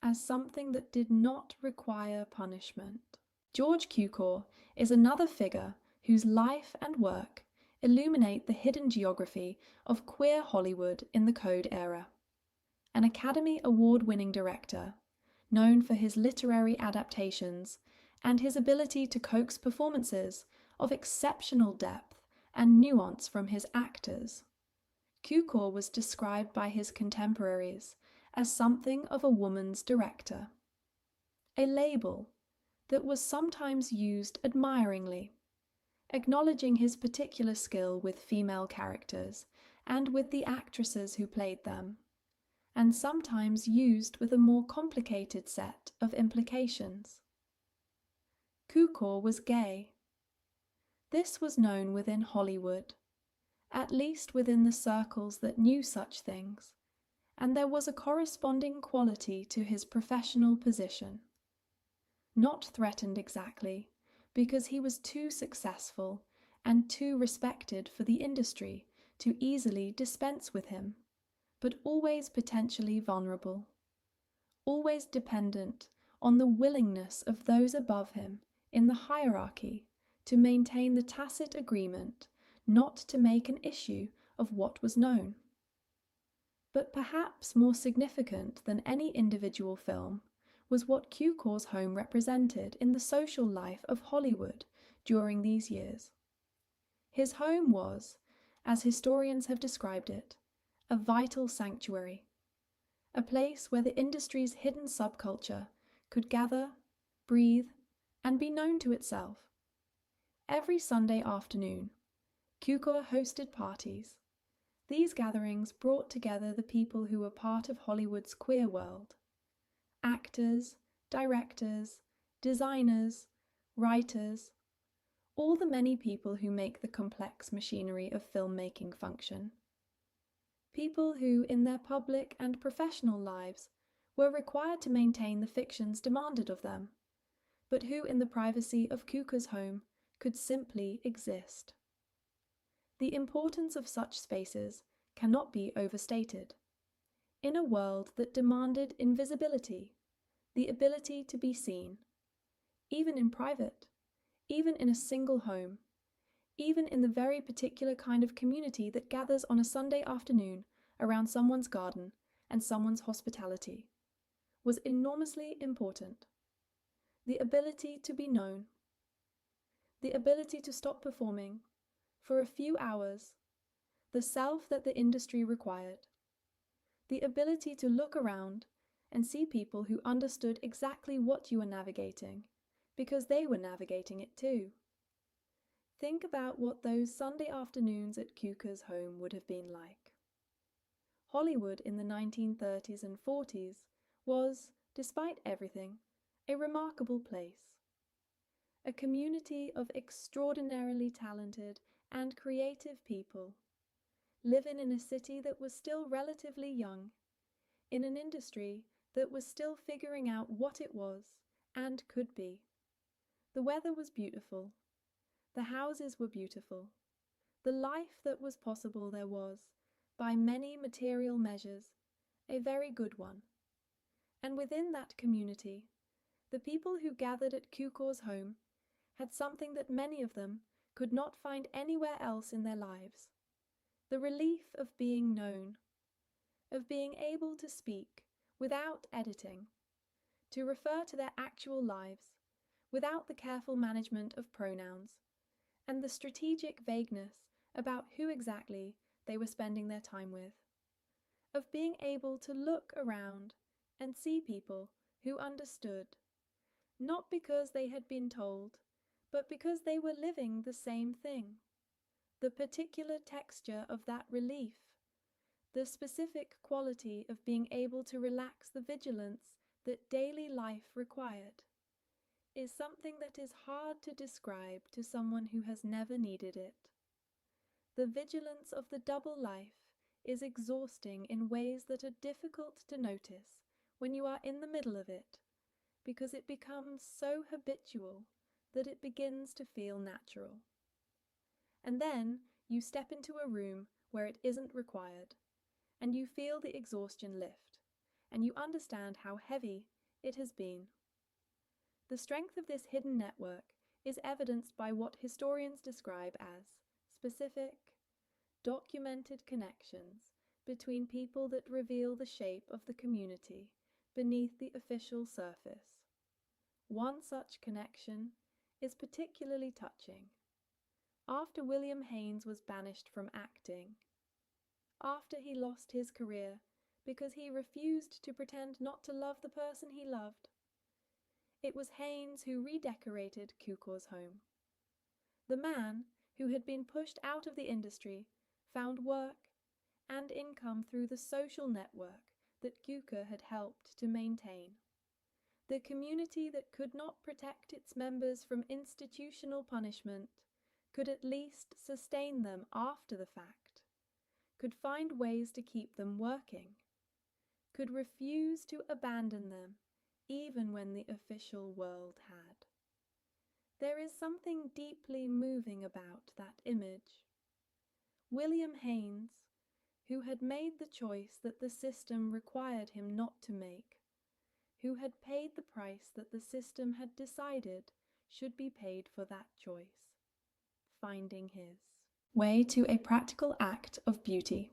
as something that did not require punishment. George Cukor is another figure whose life and work illuminate the hidden geography of queer Hollywood in the Code era. An Academy Award-winning director, known for his literary adaptations and his ability to coax performances of exceptional depth and nuance from his actors. Cukor was described by his contemporaries as something of a woman's director, a label that was sometimes used admiringly, acknowledging his particular skill with female characters and with the actresses who played them, and sometimes used with a more complicated set of implications. Cukor was gay. This was known within Hollywood, at least within the circles that knew such things, and there was a corresponding quality to his professional position. Not threatened exactly, because he was too successful and too respected for the industry to easily dispense with him, but always potentially vulnerable, always dependent on the willingness of those above him in the hierarchy to maintain the tacit agreement not to make an issue of what was known. But perhaps more significant than any individual film was what Cukor's home represented in the social life of Hollywood during these years. His home was, as historians have described it, a vital sanctuary, a place where the industry's hidden subculture could gather, breathe, and be known to itself. Every Sunday afternoon, Cukor hosted parties. These gatherings brought together the people who were part of Hollywood's queer world. Actors, directors, designers, writers, all the many people who make the complex machinery of filmmaking function. People who, in their public and professional lives, were required to maintain the fictions demanded of them, but who, in the privacy of Cukor's home, could simply exist. The importance of such spaces cannot be overstated. In a world that demanded invisibility, the ability to be seen, even in private, even in a single home, even in the very particular kind of community that gathers on a Sunday afternoon around someone's garden and someone's hospitality, was enormously important. The ability to be known, the ability to stop performing for a few hours, the self that the industry required, the ability to look around and see people who understood exactly what you were navigating, because they were navigating it too. Think about what those Sunday afternoons at Cukor's home would have been like. Hollywood in the 1930s and 40s was, despite everything, a remarkable place. A community of extraordinarily talented and creative people, living in a city that was still relatively young, in an industry that was still figuring out what it was and could be. The weather was beautiful. The houses were beautiful. The life that was possible there was, by many material measures, a very good one. And within that community, the people who gathered at Cukor's home had something that many of them could not find anywhere else in their lives: the relief of being known, of being able to speak without editing, to refer to their actual lives without the careful management of pronouns and the strategic vagueness about who exactly they were spending their time with, of being able to look around and see people who understood, not because they had been told, but because they were living the same thing. The particular texture of that relief, the specific quality of being able to relax the vigilance that daily life required, is something that is hard to describe to someone who has never needed it. The vigilance of the double life is exhausting in ways that are difficult to notice when you are in the middle of it, because it becomes so habitual that it begins to feel natural. And then you step into a room where it isn't required, and you feel the exhaustion lift, and you understand how heavy it has been. The strength of this hidden network is evidenced by what historians describe as specific, documented connections between people that reveal the shape of the community beneath the official surface. One such connection is particularly touching. After William Haines was banished from acting, after he lost his career because he refused to pretend not to love the person he loved, it was Haines who redecorated Cukor's home. The man who had been pushed out of the industry found work and income through the social network that Cukor had helped to maintain. The community that could not protect its members from institutional punishment could at least sustain them after the fact, could find ways to keep them working, could refuse to abandon them even when the official world had. There is something deeply moving about that image. William Haines, who had made the choice that the system required him not to make, who had paid the price that the system had decided should be paid for that choice, finding his way to a practical act of beauty,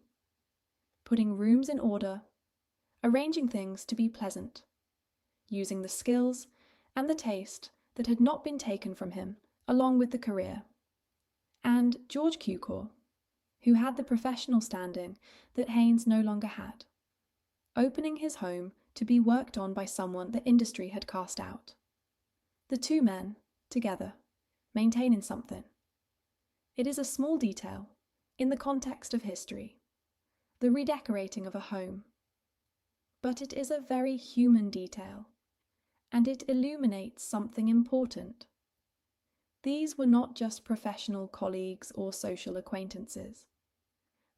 putting rooms in order, arranging things to be pleasant, using the skills and the taste that had not been taken from him along with the career. And George Cukor, who had the professional standing that Haines no longer had, opening his home to be worked on by someone the industry had cast out. The two men, together, maintaining something. It is a small detail in the context of history, the redecorating of a home. But it is a very human detail, and it illuminates something important. These were not just professional colleagues or social acquaintances.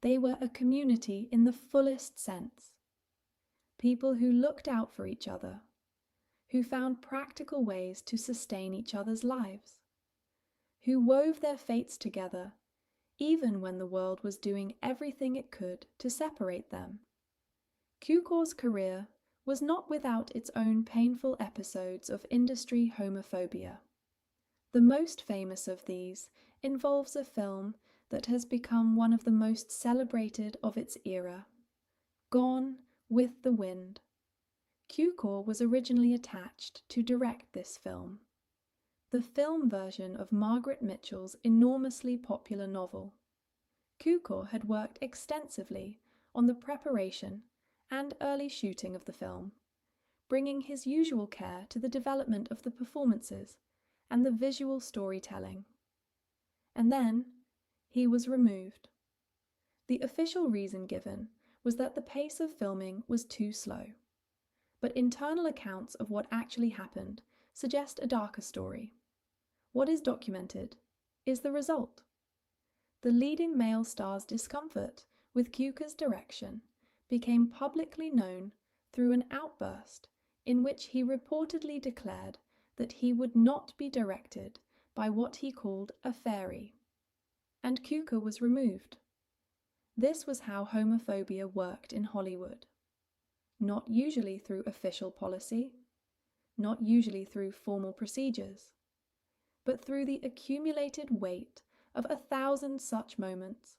They were a community in the fullest sense. People who looked out for each other, who found practical ways to sustain each other's lives, who wove their fates together even when the world was doing everything it could to separate them. Cukor's career was not without its own painful episodes of industry homophobia. The most famous of these involves a film that has become one of the most celebrated of its era, Gone with the Wind. Cukor was originally attached to direct this film, the film version of Margaret Mitchell's enormously popular novel. Cukor had worked extensively on the preparation and early shooting of the film, bringing his usual care to the development of the performances and the visual storytelling. And then he was removed. The official reason given was that the pace of filming was too slow, but internal accounts of what actually happened suggest a darker story. What is documented is the result. The leading male star's discomfort with Cukor's direction became publicly known through an outburst in which he reportedly declared that he would not be directed by what he called a fairy, and Cukor was removed. This was how homophobia worked in Hollywood. Not usually through official policy, not usually through formal procedures, but through the accumulated weight of 1,000 such moments,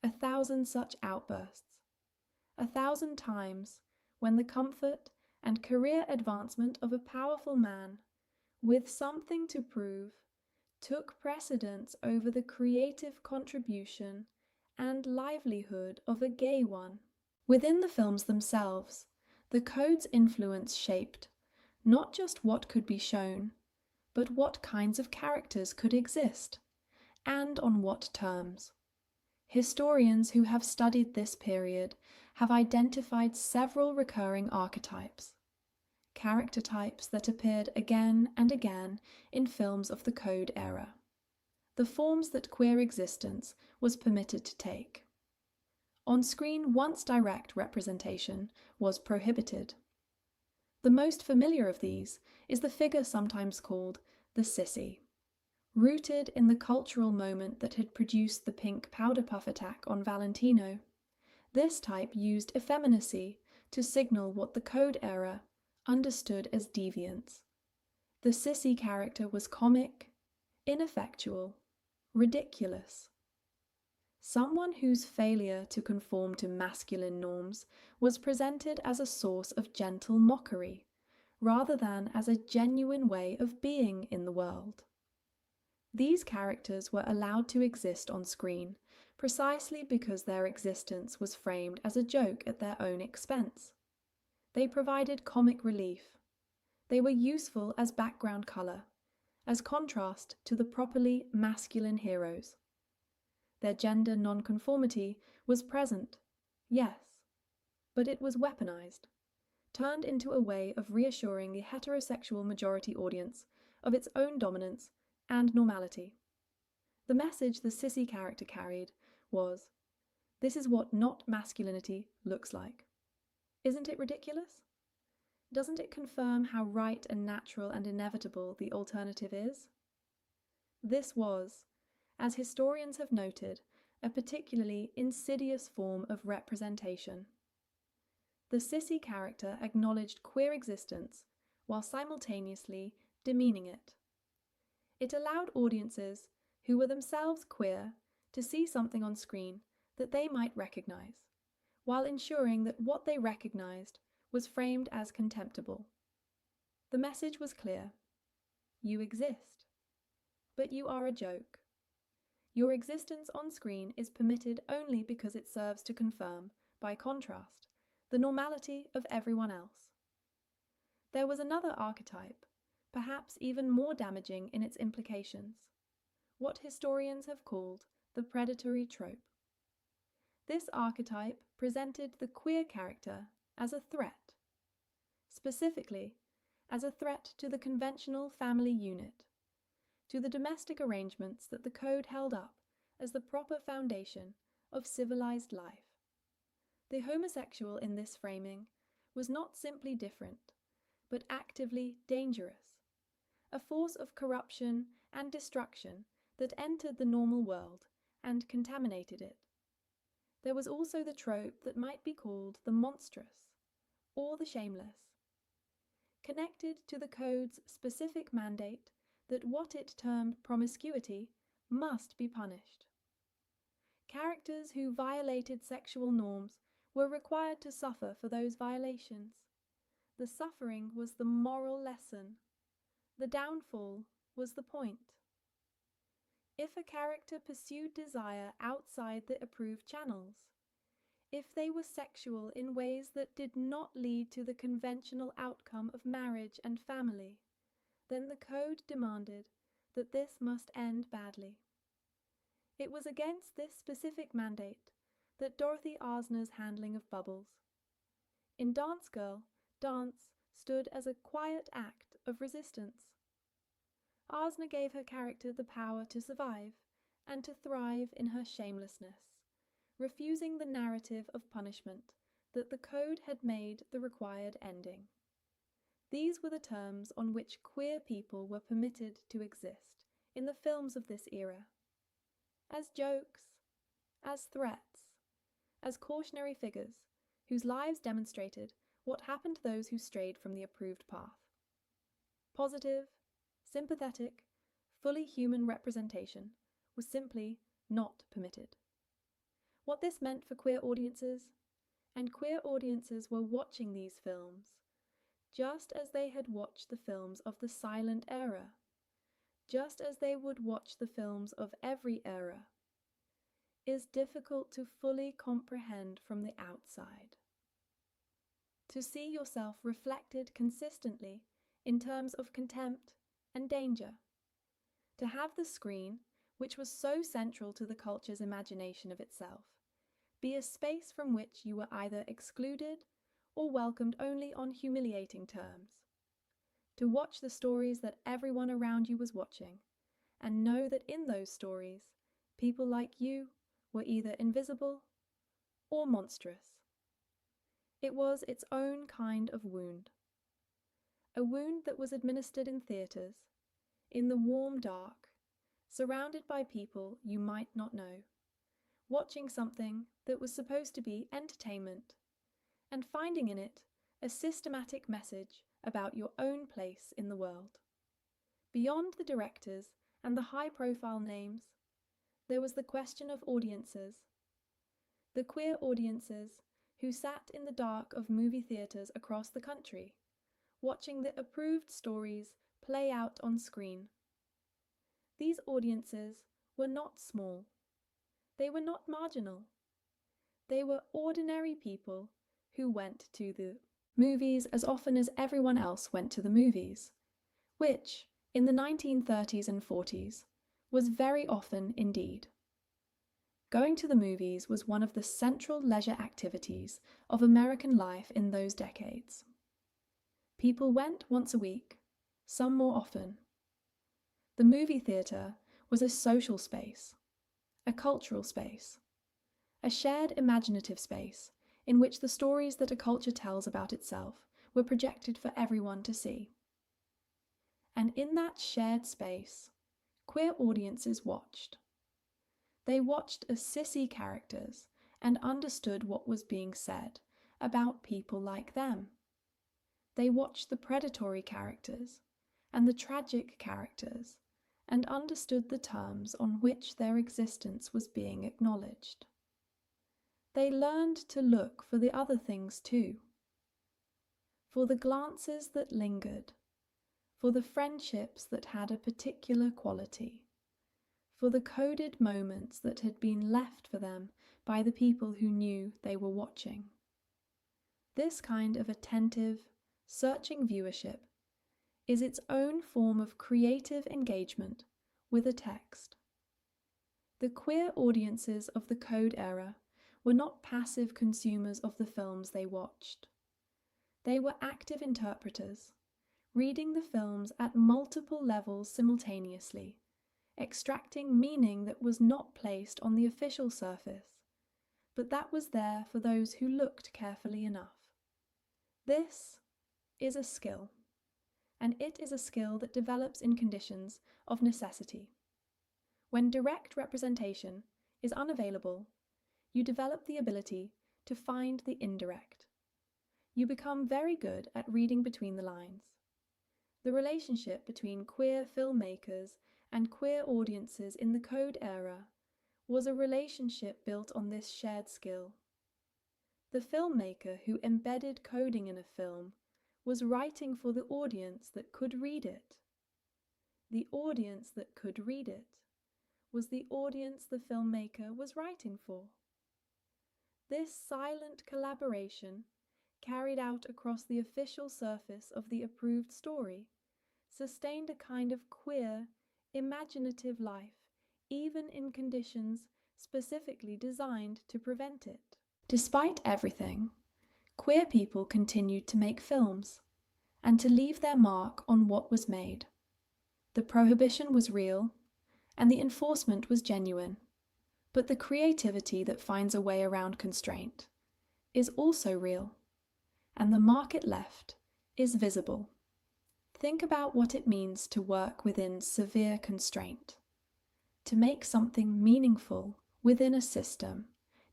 1,000 such outbursts, 1,000 times when the comfort and career advancement of a powerful man with something to prove took precedence over the creative contribution and livelihood of a gay one. Within the films themselves, the code's influence shaped not just what could be shown, but what kinds of characters could exist, and on what terms. Historians who have studied this period have identified several recurring archetypes, character types that appeared again and again in films of the Code era, the forms that queer existence was permitted to take. On screen, once direct representation was prohibited. The most familiar of these is the figure sometimes called the sissy. Rooted in the cultural moment that had produced the pink powder puff attack on Valentino, this type used effeminacy to signal what the Code era understood as deviance. The sissy character was comic, ineffectual, ridiculous. Someone whose failure to conform to masculine norms was presented as a source of gentle mockery, rather than as a genuine way of being in the world. These characters were allowed to exist on screen precisely because their existence was framed as a joke at their own expense. They provided comic relief. They were useful as background colour, as contrast to the properly masculine heroes. Their gender nonconformity was present, yes, but it was weaponized, turned into a way of reassuring the heterosexual majority audience of its own dominance and normality. The message the sissy character carried was, this is what not masculinity looks like. Isn't it ridiculous? Doesn't it confirm how right and natural and inevitable the alternative is? This was, as historians have noted, a particularly insidious form of representation. The sissy character acknowledged queer existence while simultaneously demeaning it. It allowed audiences who were themselves queer to see something on screen that they might recognize, while ensuring that what they recognized was framed as contemptible. The message was clear. You exist, but you are a joke. Your existence on screen is permitted only because it serves to confirm, by contrast, the normality of everyone else. There was another archetype, perhaps even more damaging in its implications, what historians have called the predatory trope. This archetype presented the queer character as a threat, specifically as a threat to the conventional family unit, to the domestic arrangements that the code held up as the proper foundation of civilized life. The homosexual in this framing was not simply different, but actively dangerous, a force of corruption and destruction that entered the normal world and contaminated it. There was also the trope that might be called the monstrous, or the shameless, connected to the code's specific mandate that what it termed promiscuity must be punished. Characters who violated sexual norms were required to suffer for those violations. The suffering was the moral lesson. The downfall was the point. If a character pursued desire outside the approved channels, if they were sexual in ways that did not lead to the conventional outcome of marriage and family, then the code demanded that this must end badly. It was against this specific mandate that Dorothy Arzner's handling of Bubbles. In Dance Girl, dance stood as a quiet act of resistance. Arzner gave her character the power to survive and to thrive in her shamelessness, refusing the narrative of punishment that the code had made the required ending. These were the terms on which queer people were permitted to exist in the films of this era. As jokes, as threats, as cautionary figures whose lives demonstrated what happened to those who strayed from the approved path. Positive, sympathetic, fully human representation was simply not permitted. What this meant for queer audiences, and queer audiences were watching these films, just as they had watched the films of the silent era, just as they would watch the films of every era, is difficult to fully comprehend from the outside. To see yourself reflected consistently in terms of contempt and danger, to have the screen, which was so central to the culture's imagination of itself, be a space from which you were either excluded or welcomed only on humiliating terms. To watch the stories that everyone around you was watching, and know that in those stories, people like you were either invisible or monstrous. It was its own kind of wound. A wound that was administered in theatres, in the warm dark, surrounded by people you might not know, watching something that was supposed to be entertainment, and finding in it a systematic message about your own place in the world. Beyond the directors and the high-profile names, there was the question of audiences. The queer audiences who sat in the dark of movie theatres across the country, watching the approved stories play out on screen. These audiences were not small. They were not marginal. They were ordinary people who went to the movies as often as everyone else went to the movies, which, in the 1930s and 40s, was very often indeed. Going to the movies was one of the central leisure activities of American life in those decades. People went once a week, some more often. The movie theatre was a social space, a cultural space, a shared imaginative space in which the stories that a culture tells about itself were projected for everyone to see. And in that shared space, queer audiences watched. They watched as sissy characters and understood what was being said about people like them. They watched the predatory characters and the tragic characters and understood the terms on which their existence was being acknowledged. They learned to look for the other things too, for the glances that lingered, for the friendships that had a particular quality, for the coded moments that had been left for them by the people who knew they were watching. This kind of attentive, searching viewership is its own form of creative engagement with a text. The queer audiences of the Code era were not passive consumers of the films they watched. They were active interpreters, reading the films at multiple levels simultaneously, extracting meaning that was not placed on the official surface, but that was there for those who looked carefully enough. This is a skill, and it is a skill that develops in conditions of necessity. When direct representation is unavailable, you develop the ability to find the indirect. You become very good at reading between the lines. The relationship between queer filmmakers and queer audiences in the Code era was a relationship built on this shared skill. The filmmaker who embedded coding in a film was writing for the audience that could read it. The audience that could read it was the audience the filmmaker was writing for. This silent collaboration, carried out across the official surface of the approved story, sustained a kind of queer, imaginative life, even in conditions specifically designed to prevent it. Despite everything, queer people continued to make films and to leave their mark on what was made. The prohibition was real, and the enforcement was genuine, but the creativity that finds a way around constraint is also real, and the market left is visible. Think about what it means to work within severe constraint, to make something meaningful within a system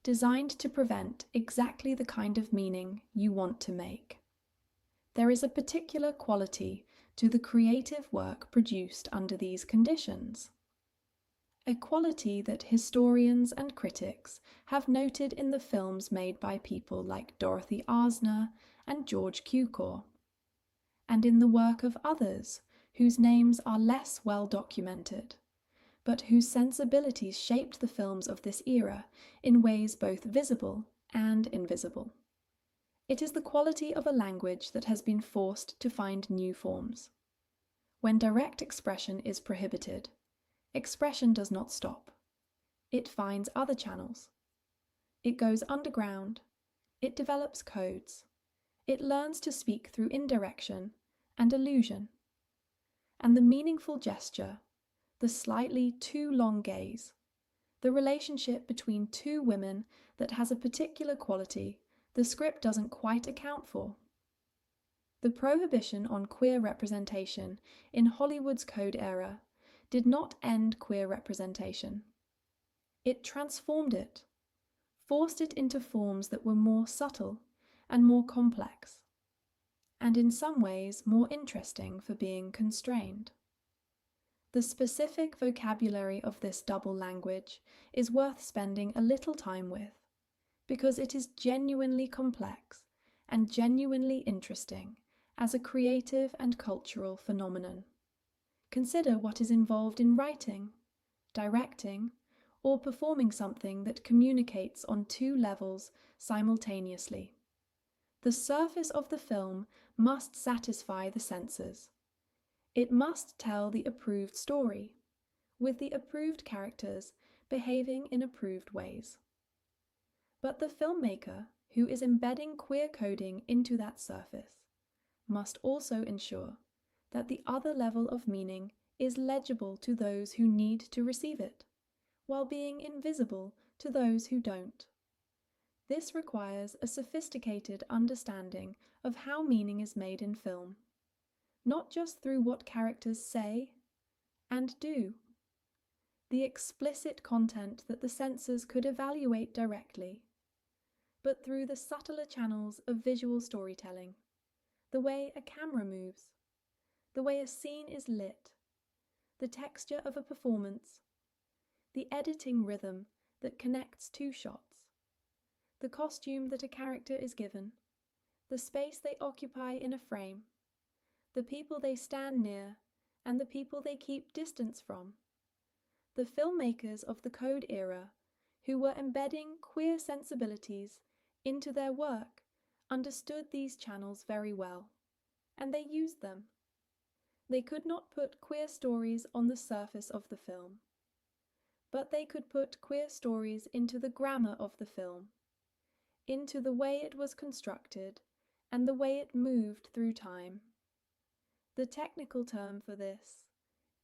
designed to prevent exactly the kind of meaning you want to make. There is a particular quality to the creative work produced under these conditions, a quality that historians and critics have noted in the films made by people like Dorothy Arzner and George Cukor, and in the work of others whose names are less well documented, but whose sensibilities shaped the films of this era in ways both visible and invisible. It is the quality of a language that has been forced to find new forms. When direct expression is prohibited, expression does not stop. It finds other channels. It goes underground. It develops codes. It learns to speak through indirection and illusion. And the meaningful gesture, the slightly too long gaze, the relationship between two women that has a particular quality the script doesn't quite account for. The prohibition on queer representation in Hollywood's Code era did not end queer representation. It transformed it, forced it into forms that were more subtle and more complex, and in some ways more interesting for being constrained. The specific vocabulary of this double language is worth spending a little time with, because it is genuinely complex and genuinely interesting as a creative and cultural phenomenon. Consider what is involved in writing, directing, or performing something that communicates on two levels simultaneously. The surface of the film must satisfy the senses. It must tell the approved story, with the approved characters behaving in approved ways. But the filmmaker, who is embedding queer coding into that surface, must also ensure that the other level of meaning is legible to those who need to receive it, while being invisible to those who don't. This requires a sophisticated understanding of how meaning is made in film, not just through what characters say and do, the explicit content that the censors could evaluate directly, but through the subtler channels of visual storytelling, the way a camera moves, the way a scene is lit, the texture of a performance, the editing rhythm that connects two shots, the costume that a character is given, the space they occupy in a frame, the people they stand near, and the people they keep distance from. The filmmakers of the Code era, who were embedding queer sensibilities into their work, understood these channels very well, and they used them. They could not put queer stories on the surface of the film, but they could put queer stories into the grammar of the film, into the way it was constructed and the way it moved through time. The technical term for this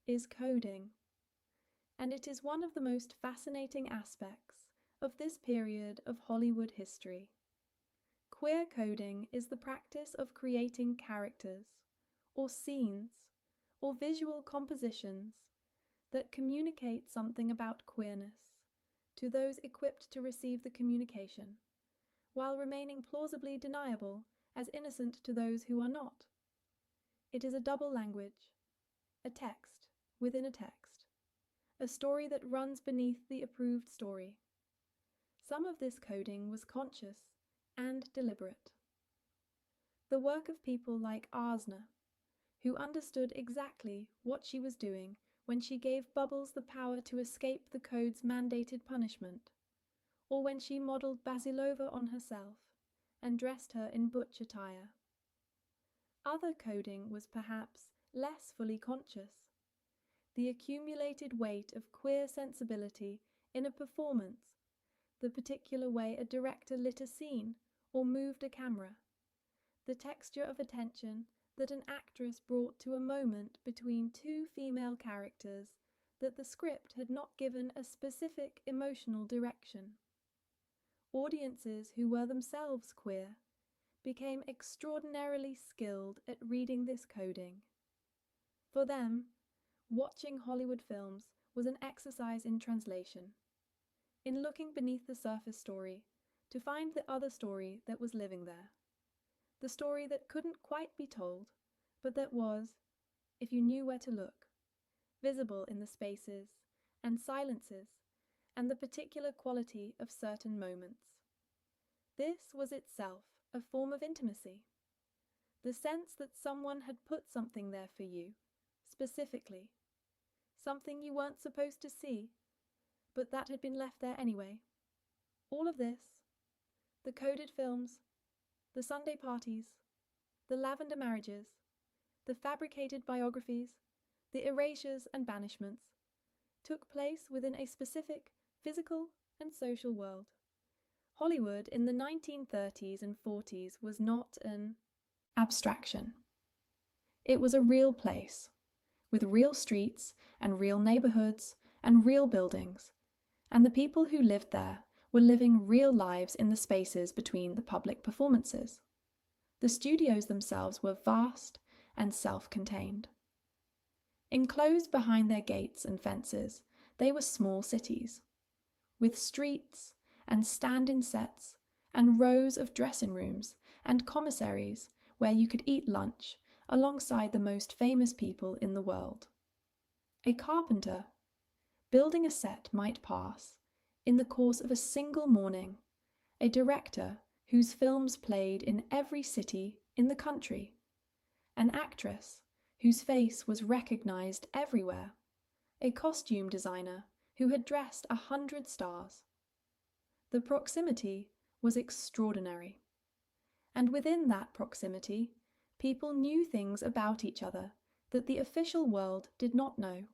is coding, and it is one of the most fascinating aspects of this period of Hollywood history. Queer coding is the practice of creating characters, or scenes, or visual compositions that communicate something about queerness to those equipped to receive the communication, while remaining plausibly deniable as innocent to those who are not. It is a double language, a text within a text, a story that runs beneath the approved story. Some of this coding was conscious and deliberate. The work of people like Arzna, who understood exactly what she was doing when she gave Bubbles the power to escape the code's mandated punishment, or when she modelled Basilova on herself and dressed her in butch attire. Other coding was perhaps less fully conscious. The accumulated weight of queer sensibility in a performance, the particular way a director lit a scene or moved a camera, the texture of attention that an actress brought to a moment between two female characters that the script had not given a specific emotional direction. Audiences who were themselves queer became extraordinarily skilled at reading this coding. For them, watching Hollywood films was an exercise in translation, in looking beneath the surface story to find the other story that was living there, the story that couldn't quite be told, but that was, if you knew where to look, visible in the spaces and silences and the particular quality of certain moments. This was itself a form of intimacy, the sense that someone had put something there for you, specifically, something you weren't supposed to see, but that had been left there anyway. All of this, the coded films, the Sunday parties, the lavender marriages, the fabricated biographies, the erasures and banishments, took place within a specific physical and social world. Hollywood in the 1930s and 40s was not an abstraction. It was a real place, with real streets and real neighborhoods and real buildings, and the people who lived there were living real lives in the spaces between the public performances. The studios themselves were vast and self-contained. Enclosed behind their gates and fences, they were small cities, with streets and stand-in sets and rows of dressing rooms and commissaries where you could eat lunch alongside the most famous people in the world. A carpenter building a set might pass, in the course of a single morning, a director whose films played in every city in the country, an actress whose face was recognized everywhere, a costume designer who had dressed 100 stars. The proximity was extraordinary, and within that proximity, people knew things about each other that the official world did not know.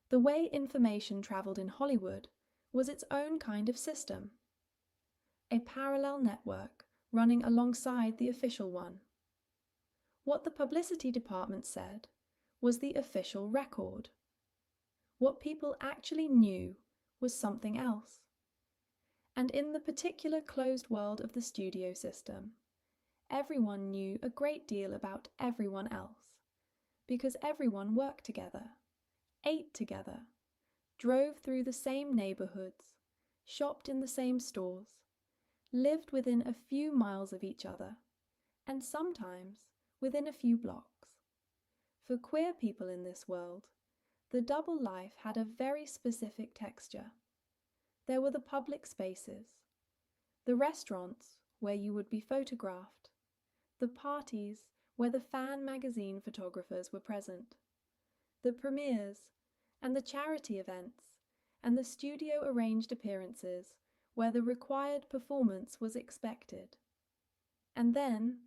The way information traveled in Hollywood was its own kind of system, a parallel network running alongside the official one. What the publicity department said was the official record. What people actually knew was something else. And in the particular closed world of the studio system, everyone knew a great deal about everyone else, because everyone worked together, ate together, drove through the same neighborhoods, shopped in the same stores, lived within a few miles of each other, and sometimes within a few blocks. For queer people in this world, the double life had a very specific texture. There were the public spaces, the restaurants where you would be photographed, the parties where the fan magazine photographers were present, the premieres and the charity events and the studio-arranged appearances where the required performance was expected. And then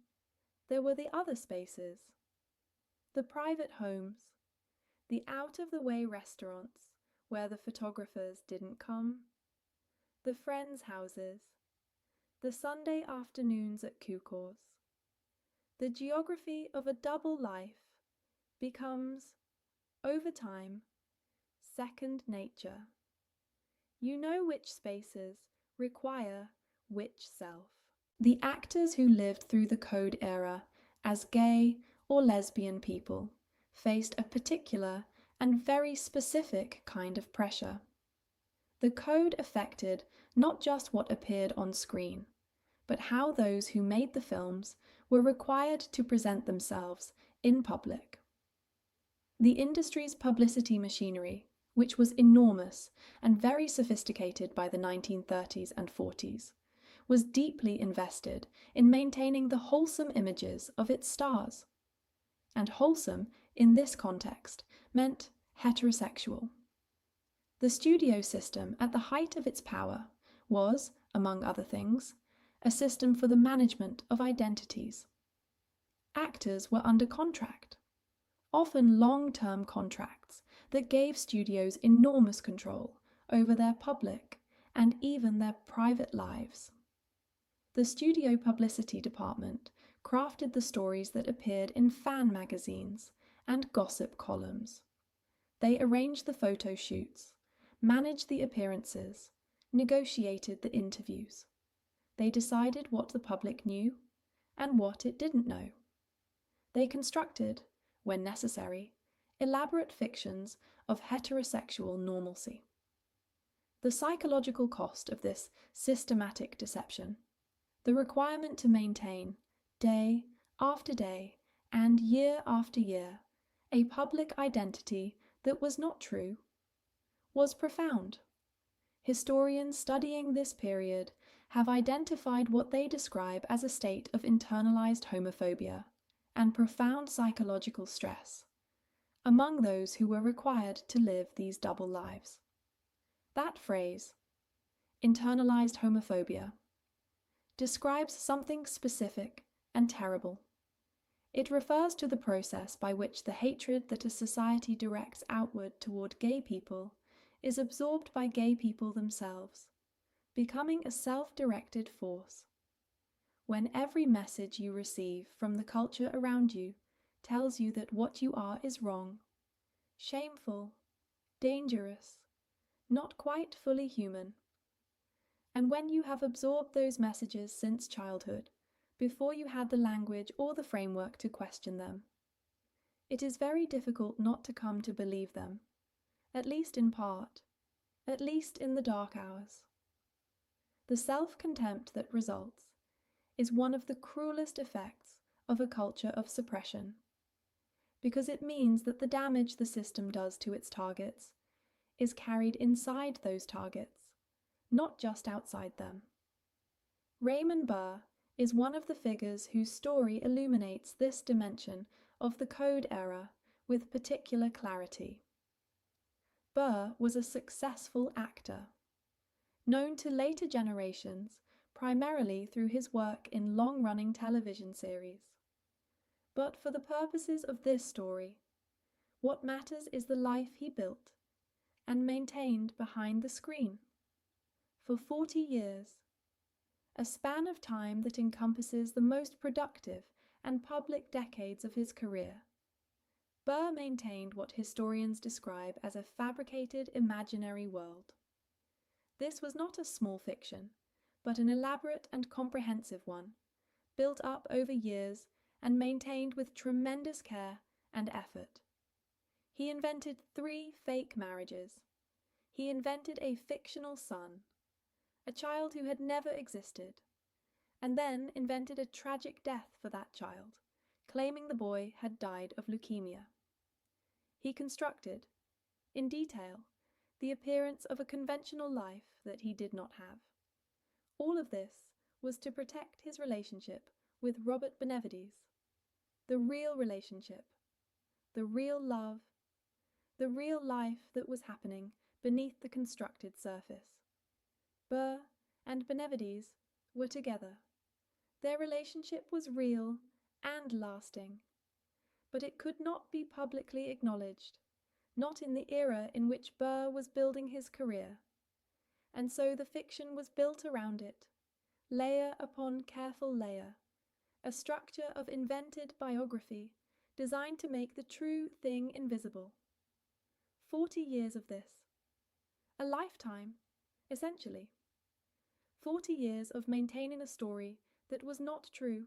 there were the other spaces, the private homes, the out-of-the-way restaurants where the photographers didn't come, the friends' houses, the Sunday afternoons at Kukors. The geography of a double life becomes, over time, second nature. You know which spaces require which self. The actors who lived through the Code era as gay or lesbian people faced a particular and very specific kind of pressure. The Code affected not just what appeared on screen, but how those who made the films were required to present themselves in public. The industry's publicity machinery, which was enormous and very sophisticated by the 1930s and 40s, was deeply invested in maintaining the wholesome images of its stars. And wholesome, in this context, meant heterosexual. The studio system, at the height of its power, was, among other things, a system for the management of identities. Actors were under contract, often long-term contracts that gave studios enormous control over their public and even their private lives. The studio publicity department crafted the stories that appeared in fan magazines and gossip columns. They arranged the photo shoots, managed the appearances, negotiated the interviews. They decided what the public knew and what it didn't know. They constructed, when necessary, elaborate fictions of heterosexual normalcy. The psychological cost of this systematic deception, the requirement to maintain, day after day and year after year, a public identity that was not true, was profound. Historians studying this period have identified what they describe as a state of internalized homophobia and profound psychological stress among those who were required to live these double lives. That phrase, internalized homophobia, describes something specific and terrible. It refers to the process by which the hatred that a society directs outward toward gay people is absorbed by gay people themselves, becoming a self-directed force. When every message you receive from the culture around you tells you that what you are is wrong, shameful, dangerous, not quite fully human, and when you have absorbed those messages since childhood, before you had the language or the framework to question them, it is very difficult not to come to believe them, at least in part, at least in the dark hours. The self-contempt that results is one of the cruelest effects of a culture of suppression, because it means that the damage the system does to its targets is carried inside those targets, not just outside them. Raymond Burr is one of the figures whose story illuminates this dimension of the Code era with particular clarity. Burr was a successful actor, known to later generations primarily through his work in long-running television series. But for the purposes of this story, what matters is the life he built and maintained behind the screen. For 40 years, a span of time that encompasses the most productive and public decades of his career, Burr maintained what historians describe as a fabricated imaginary world. This was not a small fiction, but an elaborate and comprehensive one, built up over years and maintained with tremendous care and effort. He invented 3 fake marriages. He invented a fictional son, a child who had never existed, and then invented a tragic death for that child, claiming the boy had died of leukemia. He constructed, in detail, the appearance of a conventional life that he did not have. All of this was to protect his relationship with Robert Benavides, the real relationship, the real love, the real life that was happening beneath the constructed surface. Burr and Benavides were together. Their relationship was real and lasting. but it could not be publicly acknowledged, not in the era in which Burr was building his career, and so the fiction was built around it, layer upon careful layer, a structure of invented biography designed to make the true thing invisible. 40 years of this. A lifetime, essentially. 40 years of maintaining a story that was not true,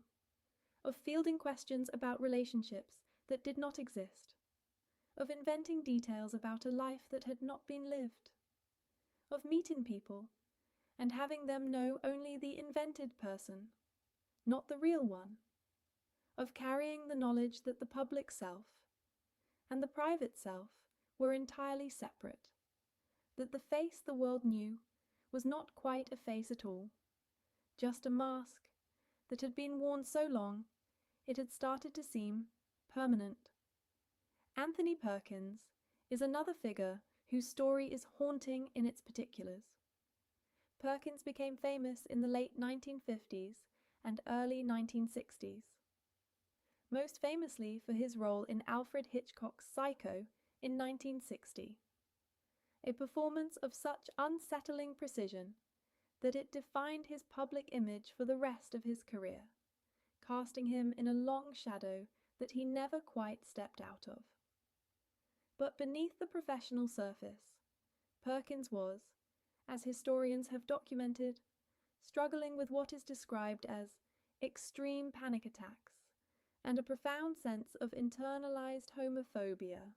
of fielding questions about relationships that did not exist, of inventing details about a life that had not been lived, of meeting people and having them know only the invented person, not the real one, of carrying the knowledge that the public self and the private self were entirely separate, that the face the world knew was not quite a face at all, just a mask that had been worn so long it had started to seem permanent. Anthony Perkins is another figure whose story is haunting in its particulars. Perkins became famous in the late 1950s and early 1960s, most famously for his role in Alfred Hitchcock's Psycho in 1960, a performance of such unsettling precision that it defined his public image for the rest of his career, casting him in a long shadow that he never quite stepped out of. But beneath the professional surface, Perkins was, as historians have documented, struggling with what is described as extreme panic attacks and a profound sense of internalized homophobia.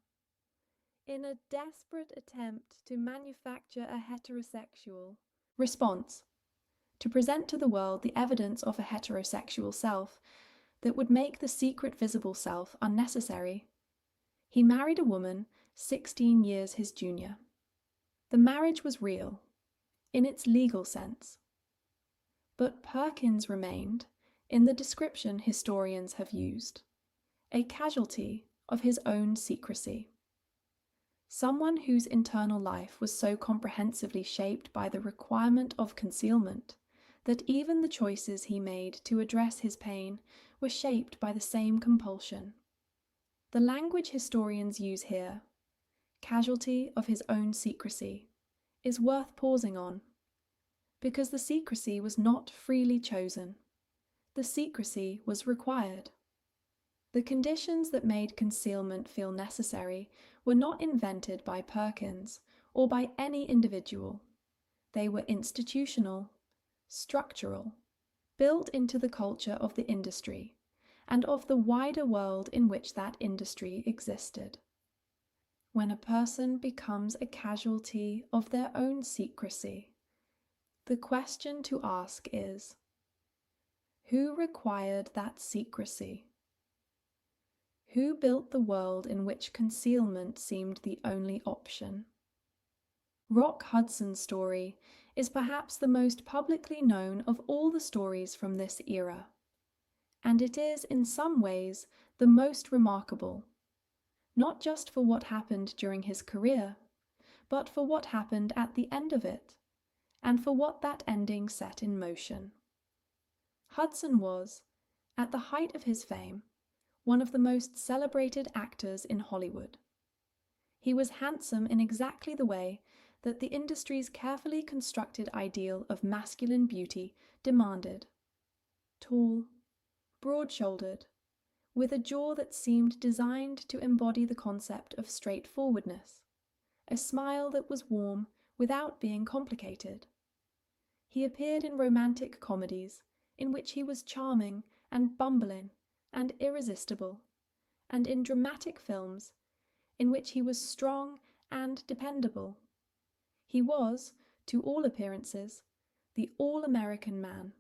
In a desperate attempt to manufacture a heterosexual response, to present to the world the evidence of a heterosexual self that would make the secret visible self unnecessary, he married a woman 16 years his junior. The marriage was real, in its legal sense. But Perkins remained, in the description historians have used, a casualty of his own secrecy. Someone whose internal life was so comprehensively shaped by the requirement of concealment that even the choices he made to address his pain were shaped by the same compulsion. The language historians use here, casualty of his own secrecy, is worth pausing on, because the secrecy was not freely chosen. The secrecy was required. The conditions that made concealment feel necessary were not invented by Perkins or by any individual. They were institutional, structural, built into the culture of the industry and of the wider world in which that industry existed. When a person becomes a casualty of their own secrecy, the question to ask is, who required that secrecy? Who built the world in which concealment seemed the only option? Rock Hudson's story is perhaps the most publicly known of all the stories from this era, and it is in some ways the most remarkable, not just for what happened during his career, but for what happened at the end of it, and for what that ending set in motion. Hudson was, at the height of his fame, one of the most celebrated actors in Hollywood. He was handsome in exactly the way that the industry's carefully constructed ideal of masculine beauty demanded. Tall, broad-shouldered, with a jaw that seemed designed to embody the concept of straightforwardness, a smile that was warm without being complicated. He appeared in romantic comedies in which he was charming and bumbling and irresistible, and in dramatic films in which he was strong and dependable. He was, to all appearances, the all-American man.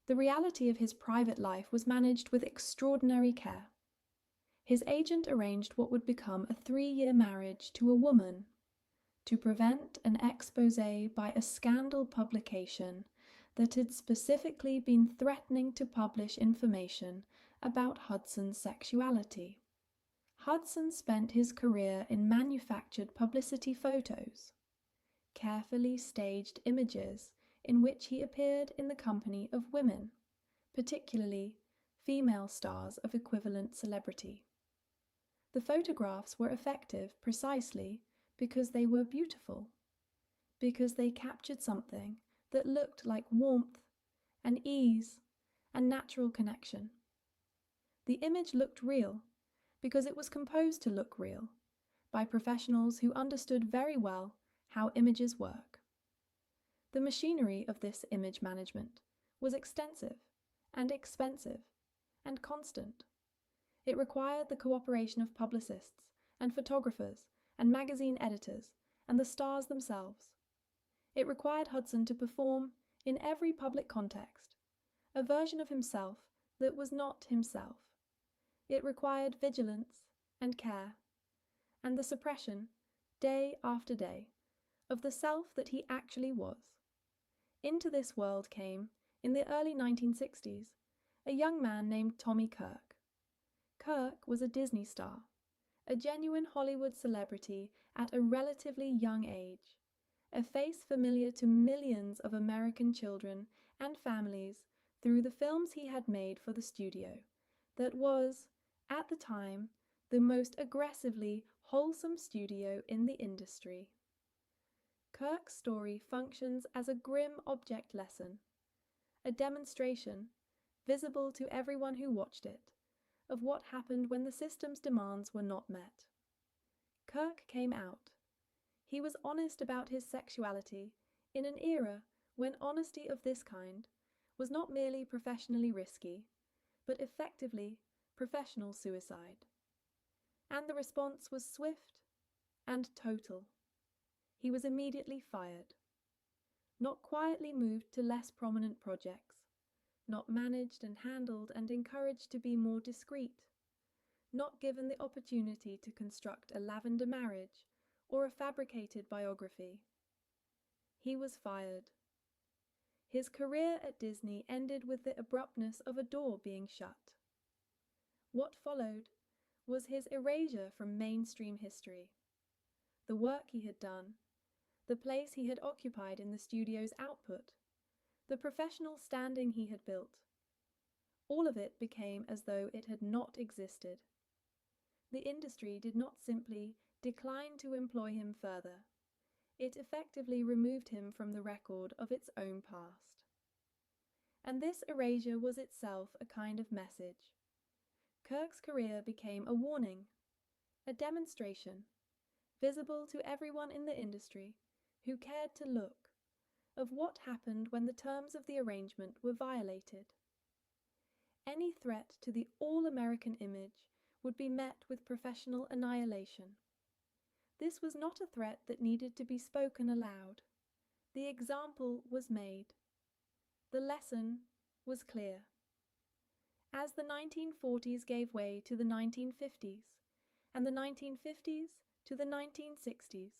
The reality of his private life was managed with extraordinary care. His agent arranged what would become a 3-year marriage to a woman, to prevent an expose by a scandal publication that had specifically been threatening to publish information about Hudson's sexuality. Hudson spent his career in manufactured publicity photos, carefully staged images in which he appeared in the company of women, particularly female stars of equivalent celebrity. The photographs were effective precisely because they were beautiful, because they captured something that looked like warmth and ease and natural connection. The image looked real because it was composed to look real by professionals who understood very well how images work. The machinery of this image management was extensive and expensive and constant. It required the cooperation of publicists and photographers and magazine editors and the stars themselves. It required Hudson to perform, in every public context, a version of himself that was not himself. It required vigilance and care, and the suppression, day after day, of the self that he actually was. Into this world came, in the early 1960s, a young man named Tommy Kirk. Kirk was a Disney star, a genuine Hollywood celebrity at a relatively young age, a face familiar to millions of American children and families through the films he had made for the studio, that was, at the time, the most aggressively wholesome studio in the industry. Kirk's story functions as a grim object lesson, a demonstration, visible to everyone who watched it, of what happened when the system's demands were not met. Kirk came out. He was honest about his sexuality in an era when honesty of this kind was not merely professionally risky, but effectively professional suicide. And the response was swift and total. He was immediately fired. Not quietly moved to less prominent projects, not managed and handled and encouraged to be more discreet, not given the opportunity to construct a lavender marriage or a fabricated biography. He was fired. His career at Disney ended with the abruptness of a door being shut. What followed was his erasure from mainstream history. The work he had done, the place he had occupied in the studio's output, the professional standing he had built, all of it became as though it had not existed. The industry did not simply decline to employ him further. It effectively removed him from the record of its own past. And this erasure was itself a kind of message. Kirk's career became a warning, a demonstration, visible to everyone in the industry who cared to look, of what happened when the terms of the arrangement were violated. Any threat to the all-American image would be met with professional annihilation. This was not a threat that needed to be spoken aloud. The example was made. The lesson was clear. As the 1940s gave way to the 1950s, and the 1950s to the 1960s,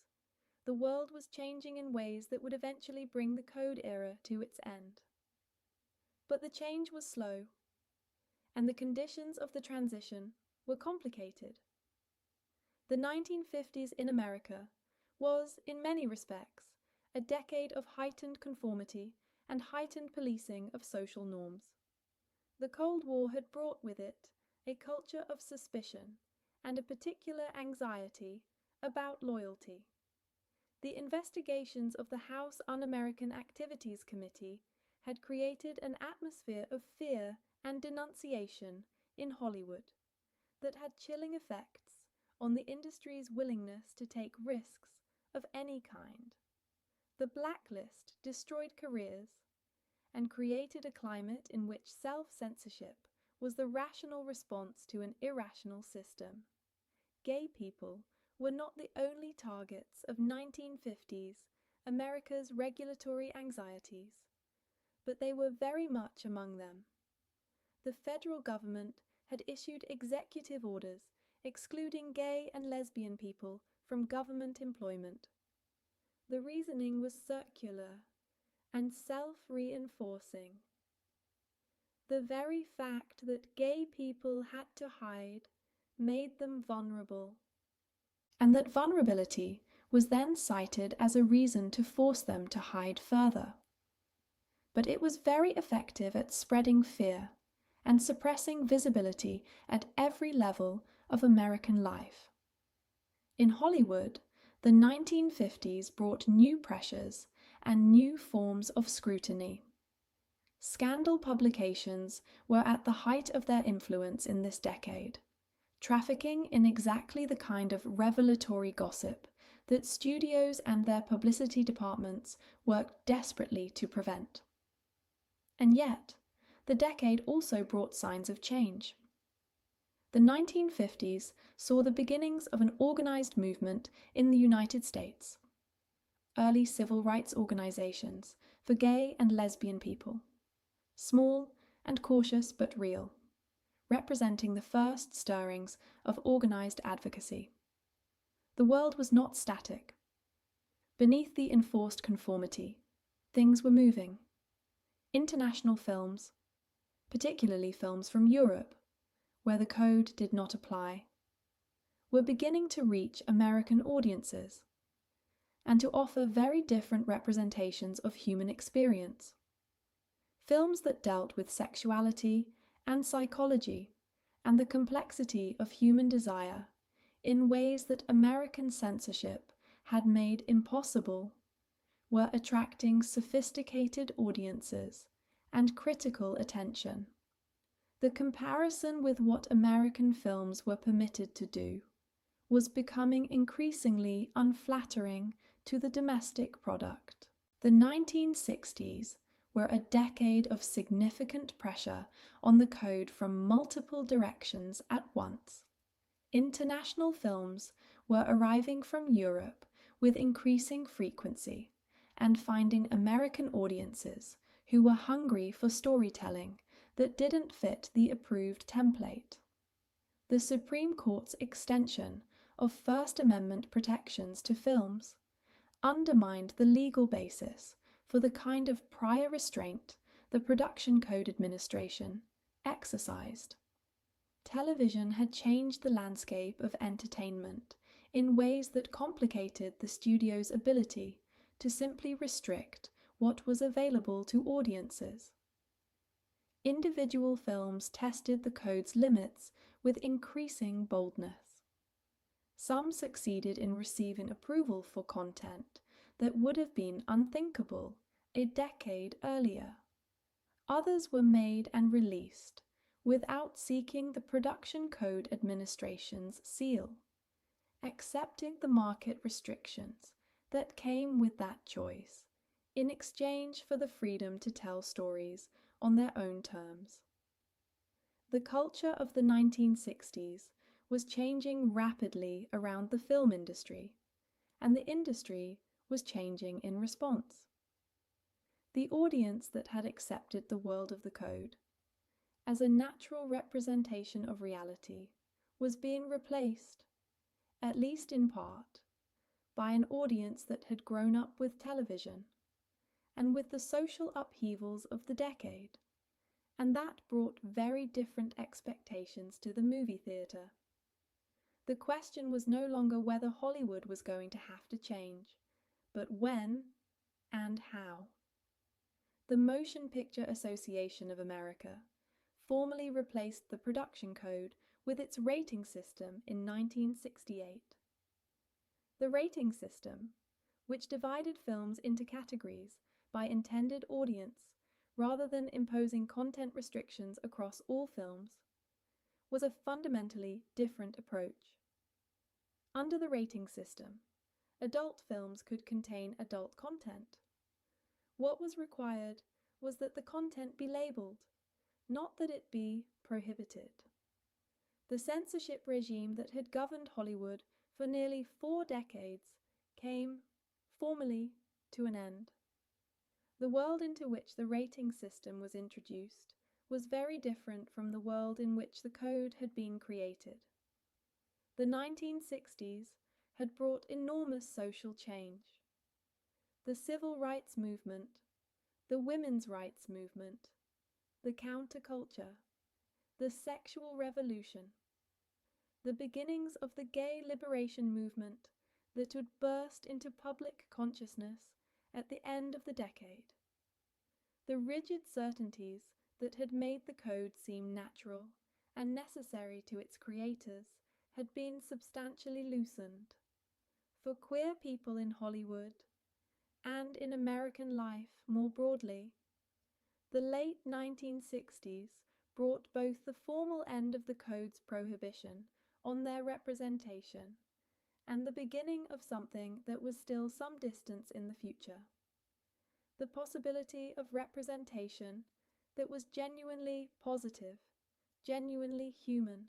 the world was changing in ways that would eventually bring the code era to its end. But the change was slow, and the conditions of the transition were complicated. The 1950s in America was, in many respects, a decade of heightened conformity and heightened policing of social norms. The Cold War had brought with it a culture of suspicion and a particular anxiety about loyalty. The investigations of the House Un-American Activities Committee had created an atmosphere of fear and denunciation in Hollywood that had chilling effects on the industry's willingness to take risks of any kind. The blacklist destroyed careers and created a climate in which self-censorship was the rational response to an irrational system. Gay people were not the only targets of 1950s America's regulatory anxieties, but they were very much among them. The federal government had issued executive orders excluding gay and lesbian people from government employment. The reasoning was circular and self-reinforcing. The very fact that gay people had to hide made them vulnerable, and that vulnerability was then cited as a reason to force them to hide further. But it was very effective at spreading fear and suppressing visibility at every level of American life. In Hollywood, the 1950s brought new pressures and new forms of scrutiny. Scandal publications were at the height of their influence in this decade, trafficking in exactly the kind of revelatory gossip that studios and their publicity departments worked desperately to prevent. And yet, the decade also brought signs of change. The 1950s saw the beginnings of an organized movement in the United States. Early civil rights organizations for gay and lesbian people. Small and cautious but real, representing the first stirrings of organized advocacy. The world was not static. Beneath the enforced conformity, things were moving. International films, particularly films from Europe, where the code did not apply, were beginning to reach American audiences and to offer very different representations of human experience. Films that dealt with sexuality and psychology and the complexity of human desire in ways that American censorship had made impossible were attracting sophisticated audiences and critical attention. The comparison with what American films were permitted to do was becoming increasingly unflattering to the domestic product. The 1960s were a decade of significant pressure on the code from multiple directions at once. International films were arriving from Europe with increasing frequency and finding American audiences who were hungry for storytelling that didn't fit the approved template. The Supreme Court's extension of First Amendment protections to films undermined the legal basis for the kind of prior restraint the Production Code Administration exercised. Television had changed the landscape of entertainment in ways that complicated the studio's ability to simply restrict what was available to audiences. Individual films tested the code's limits with increasing boldness. Some succeeded in receiving approval for content that would have been unthinkable a decade earlier. Others were made and released without seeking the Production Code Administration's seal, accepting the market restrictions that came with that choice in exchange for the freedom to tell stories on their own terms. The culture of the 1960s was changing rapidly around the film industry, and the industry was changing in response. The audience that had accepted the world of the code as a natural representation of reality was being replaced, at least in part, by an audience that had grown up with television and with the social upheavals of the decade, and that brought very different expectations to the movie theatre. The question was no longer whether Hollywood was going to have to change, but when and how. The Motion Picture Association of America formally replaced the Production Code with its rating system in 1968. The rating system, which divided films into categories by intended audience rather than imposing content restrictions across all films, was a fundamentally different approach. Under the rating system, adult films could contain adult content. What was required was that the content be labeled, not that it be prohibited. The censorship regime that had governed Hollywood for nearly 4 decades came, formally, to an end. The world into which the rating system was introduced was very different from the world in which the code had been created. The 1960s had brought enormous social change. The civil rights movement, the women's rights movement, the counterculture, the sexual revolution, the beginnings of the gay liberation movement that would burst into public consciousness at the end of the decade. The rigid certainties that had made the code seem natural and necessary to its creators had been substantially loosened for queer people in Hollywood and in American life more broadly. The late 1960s brought both the formal end of the code's prohibition on their representation and the beginning of something that was still some distance in the future. The possibility of representation that was genuinely positive, genuinely human,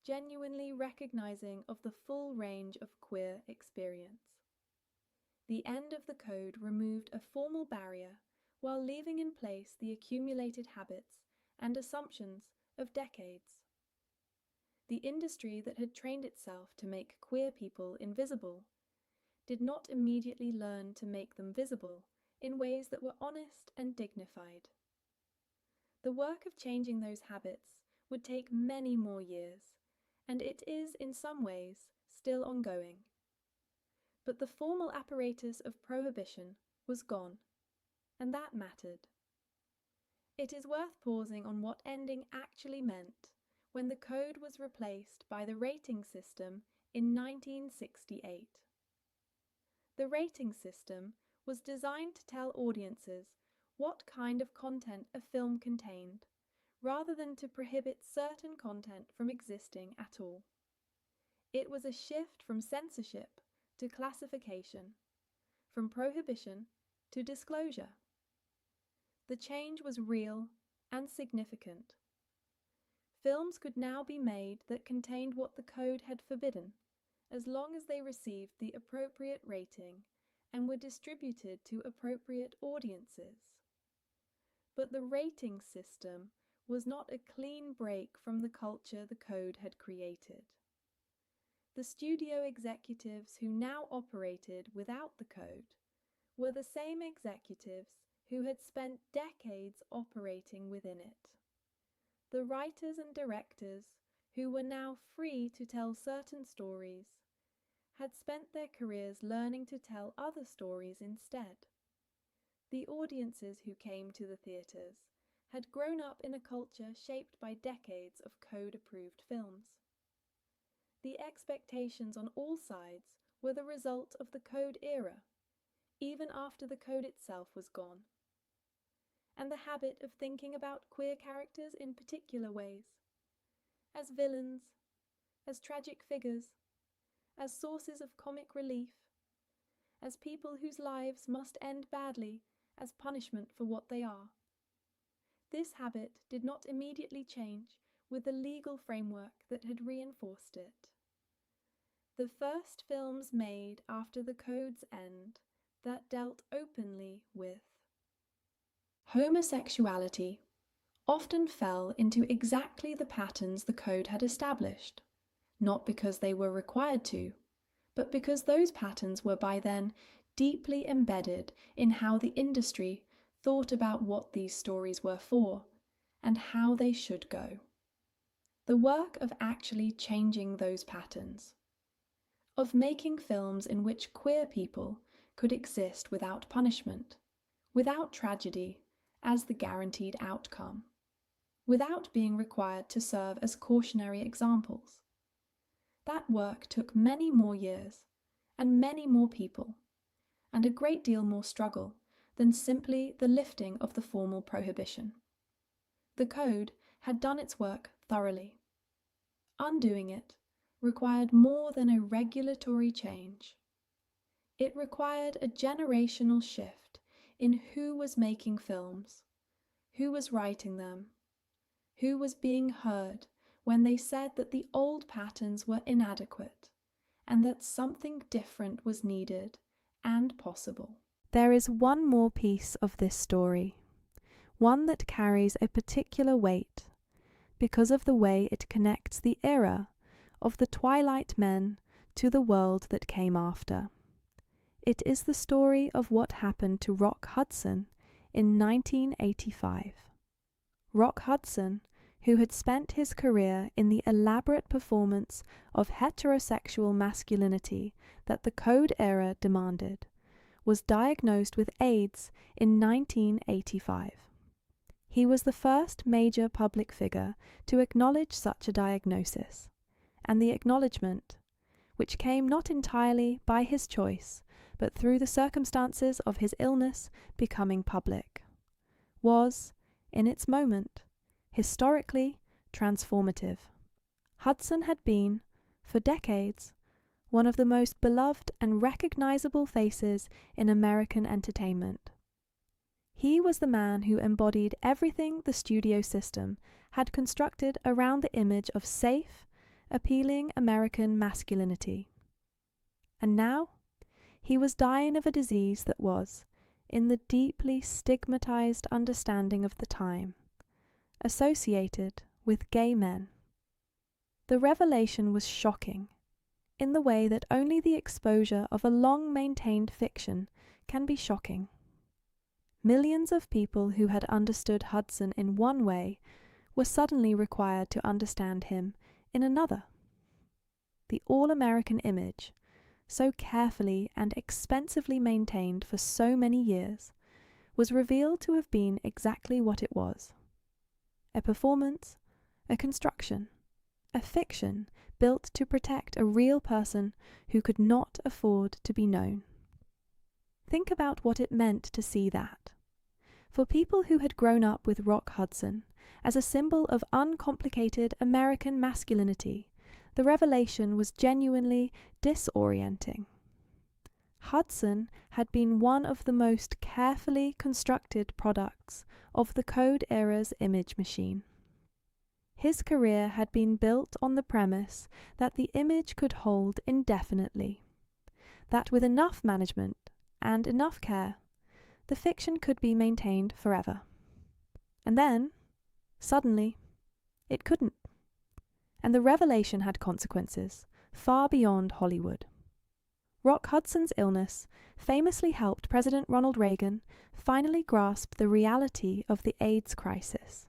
genuinely recognizing of the full range of queer experience. The end of the code removed a formal barrier while leaving in place the accumulated habits and assumptions of decades. The industry that had trained itself to make queer people invisible did not immediately learn to make them visible in ways that were honest and dignified. The work of changing those habits would take many more years, and it is in some ways still ongoing. But the formal apparatus of prohibition was gone, and that mattered. It is worth pausing on what ending actually meant when the code was replaced by the rating system in 1968. The rating system was designed to tell audiences what kind of content a film contained, rather than to prohibit certain content from existing at all. It was a shift from censorship to classification, from prohibition to disclosure. The change was real and significant. Films could now be made that contained what the code had forbidden, as long as they received the appropriate rating and were distributed to appropriate audiences. But the rating system was not a clean break from the culture the code had created. The studio executives who now operated without the code were the same executives who had spent decades operating within it. The writers and directors, who were now free to tell certain stories, had spent their careers learning to tell other stories instead. The audiences who came to the theatres had grown up in a culture shaped by decades of code-approved films. The expectations on all sides were the result of the code era, even after the code itself was gone. And the habit of thinking about queer characters in particular ways, as villains, as tragic figures, as sources of comic relief, as people whose lives must end badly as punishment for what they are. This habit did not immediately change with the legal framework that had reinforced it. The first films made after the code's end that dealt openly with homosexuality often fell into exactly the patterns the code had established, not because they were required to, but because those patterns were by then deeply embedded in how the industry thought about what these stories were for and how they should go. The work of actually changing those patterns, of making films in which queer people could exist without punishment, without tragedy as the guaranteed outcome, without being required to serve as cautionary examples. That work took many more years and many more people, and a great deal more struggle than simply the lifting of the formal prohibition. The code had done its work thoroughly. Undoing it required more than a regulatory change. It required a generational shift in who was making films, who was writing them, who was being heard when they said that the old patterns were inadequate and that something different was needed and possible. There is one more piece of this story, one that carries a particular weight because of the way it connects the era of the Twilight Men to the world that came after. It is the story of what happened to Rock Hudson in 1985. Rock Hudson, who had spent his career in the elaborate performance of heterosexual masculinity that the code era demanded, was diagnosed with AIDS in 1985. He was the first major public figure to acknowledge such a diagnosis, and the acknowledgement, which came not entirely by his choice, but through the circumstances of his illness becoming public, was, in its moment, historically transformative. Hudson had been, for decades, one of the most beloved and recognizable faces in American entertainment. He was the man who embodied everything the studio system had constructed around the image of safe, appealing American masculinity. And now, he was dying of a disease that was, in the deeply stigmatized understanding of the time, associated with gay men. The revelation was shocking, in the way that only the exposure of a long-maintained fiction can be shocking. Millions of people who had understood Hudson in one way were suddenly required to understand him in another. The all-American image, so carefully and expensively maintained for so many years, was revealed to have been exactly what it was: a performance, a construction, a fiction built to protect a real person who could not afford to be known. Think about what it meant to see that. For people who had grown up with Rock Hudson as a symbol of uncomplicated American masculinity, the revelation was genuinely disorienting. Hudson had been one of the most carefully constructed products of the Code era's image machine. His career had been built on the premise that the image could hold indefinitely, that with enough management and enough care, the fiction could be maintained forever. And then, suddenly, it couldn't. And the revelation had consequences far beyond Hollywood. Rock Hudson's illness famously helped President Ronald Reagan finally grasp the reality of the AIDS crisis.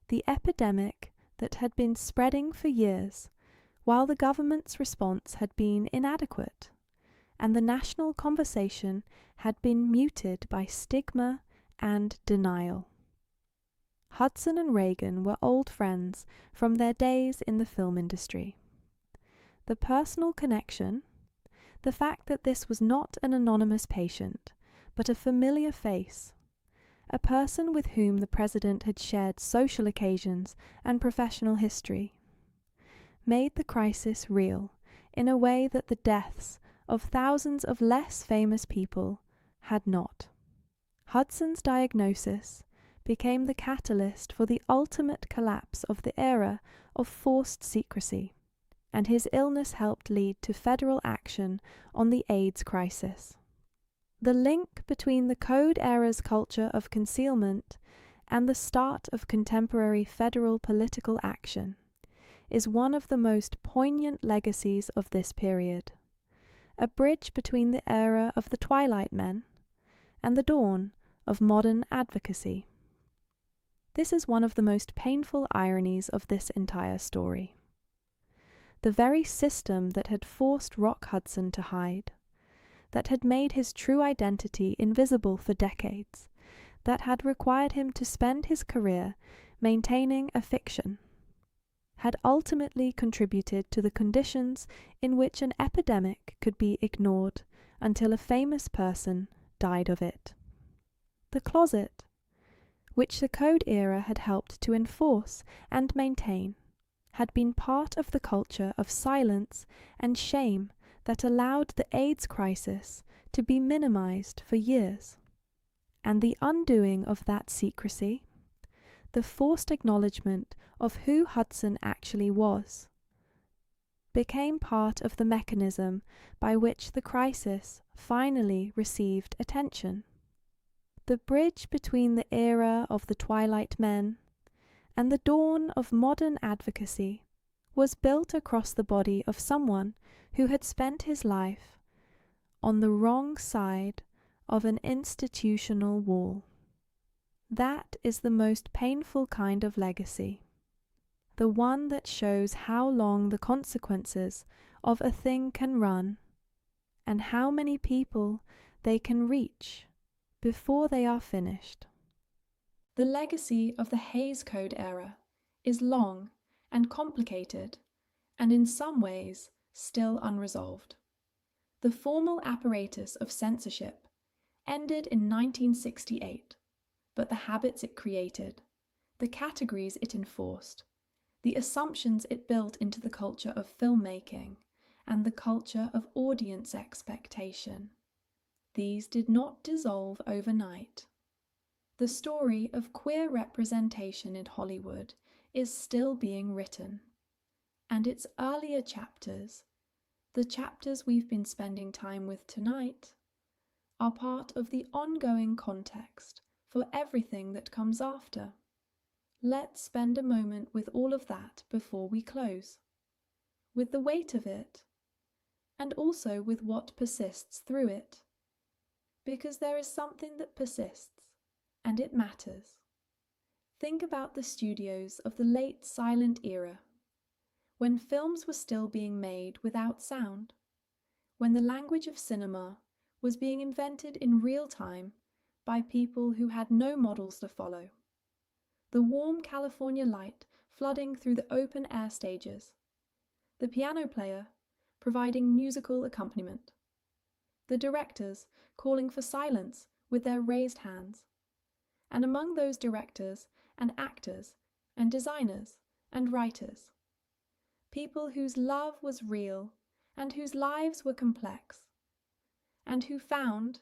The epidemic that had been spreading for years, while the government's response had been inadequate, and the national conversation had been muted by stigma and denial. Hudson and Reagan were old friends from their days in the film industry. The personal connection, the fact that this was not an anonymous patient, but a familiar face, a person with whom the president had shared social occasions and professional history, made the crisis real in a way that the deaths of thousands of less famous people had not. Hudson's diagnosis became the catalyst for the ultimate collapse of the era of forced secrecy, and his illness helped lead to federal action on the AIDS crisis. The link between the Code era's culture of concealment and the start of contemporary federal political action is one of the most poignant legacies of this period, a bridge between the era of the Twilight Men and the dawn of modern advocacy. This is one of the most painful ironies of this entire story. The very system that had forced Rock Hudson to hide, that had made his true identity invisible for decades, that had required him to spend his career maintaining a fiction, had ultimately contributed to the conditions in which an epidemic could be ignored until a famous person died of it. The closet, which the Code era had helped to enforce and maintain, had been part of the culture of silence and shame that allowed the AIDS crisis to be minimized for years. And the undoing of that secrecy, the forced acknowledgement of who Hudson actually was, became part of the mechanism by which the crisis finally received attention. The bridge between the era of the Twilight Men and the dawn of modern advocacy was built across the body of someone who had spent his life on the wrong side of an institutional wall. That is the most painful kind of legacy, the one that shows how long the consequences of a thing can run and how many people they can reach before they are finished. The legacy of the Hays Code era is long and complicated and in some ways still unresolved. The formal apparatus of censorship ended in 1968, but the habits it created, the categories it enforced, the assumptions it built into the culture of filmmaking, and the culture of audience expectation, these did not dissolve overnight. The story of queer representation in Hollywood is still being written, and its earlier chapters, the chapters we've been spending time with tonight, are part of the ongoing context for everything that comes after. Let's spend a moment with all of that before we close, with the weight of it, and also with what persists through it, because there is something that persists, and it matters. Think about the studios of the late silent era, when films were still being made without sound, when the language of cinema was being invented in real time by people who had no models to follow. The warm California light flooding through the open-air stages, the piano player providing musical accompaniment, the directors calling for silence with their raised hands, and among those directors and actors and designers and writers, people whose love was real and whose lives were complex, and who found,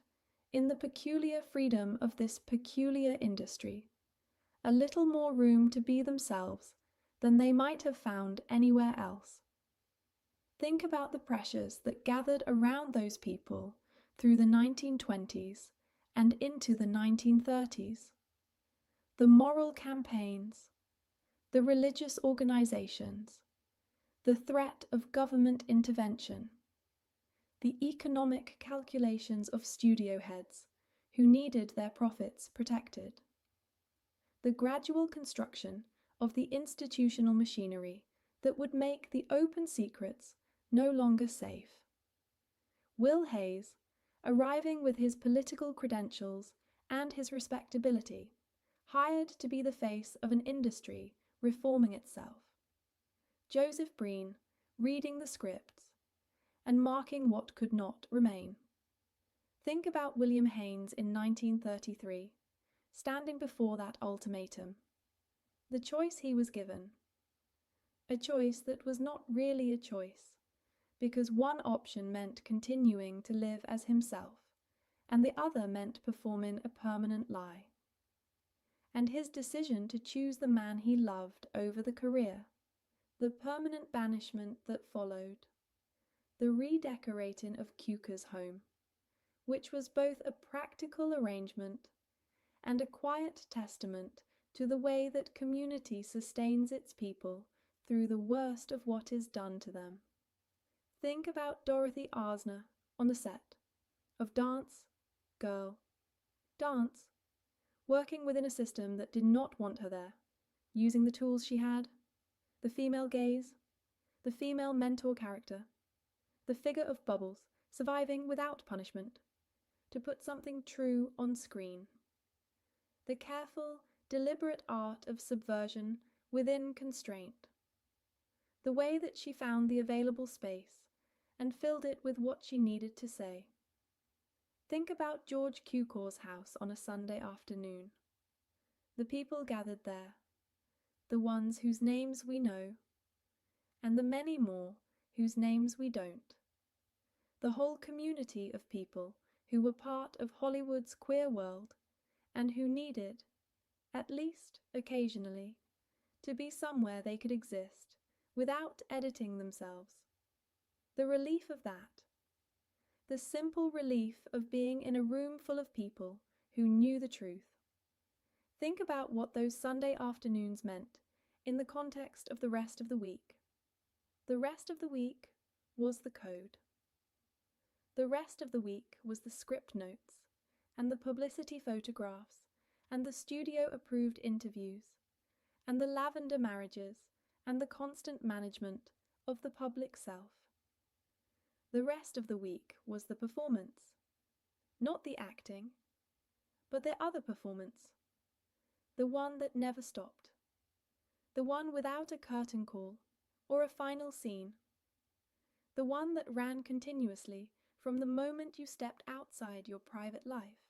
in the peculiar freedom of this peculiar industry, a little more room to be themselves than they might have found anywhere else. Think about the pressures that gathered around those people through the 1920s and into the 1930s. The moral campaigns, the religious organizations, the threat of government intervention, the economic calculations of studio heads who needed their profits protected, the gradual construction of the institutional machinery that would make the open secrets no longer safe. Will Hayes, arriving with his political credentials and his respectability, hired to be the face of an industry reforming itself. Joseph Breen, reading the scripts and marking what could not remain. Think about William Haynes in 1933, standing before that ultimatum. The choice he was given. A choice that was not really a choice, because one option meant continuing to live as himself, and the other meant performing a permanent lie. And his decision to choose the man he loved over the career, the permanent banishment that followed, the redecorating of Cukor's home, which was both a practical arrangement and a quiet testament to the way that community sustains its people through the worst of what is done to them. Think about Dorothy Arzner on the set of Dance, Girl, Dance, working within a system that did not want her there, using the tools she had, the female gaze, the female mentor character, the figure of Bubbles surviving without punishment, to put something true on screen. The careful, deliberate art of subversion within constraint. The way that she found the available space and filled it with what she needed to say. Think about George Cukor's house on a Sunday afternoon. The people gathered there, the ones whose names we know, and the many more whose names we don't. The whole community of people who were part of Hollywood's queer world and who needed, at least occasionally, to be somewhere they could exist without editing themselves. The relief of that. The simple relief of being in a room full of people who knew the truth. Think about what those Sunday afternoons meant in the context of the rest of the week. The rest of the week was the code. The rest of the week was the script notes and the publicity photographs and the studio-approved interviews and the lavender marriages and the constant management of the public self. The rest of the week was the performance, not the acting, but their other performance, the one that never stopped, the one without a curtain call, or a final scene, the one that ran continuously from the moment you stepped outside your private life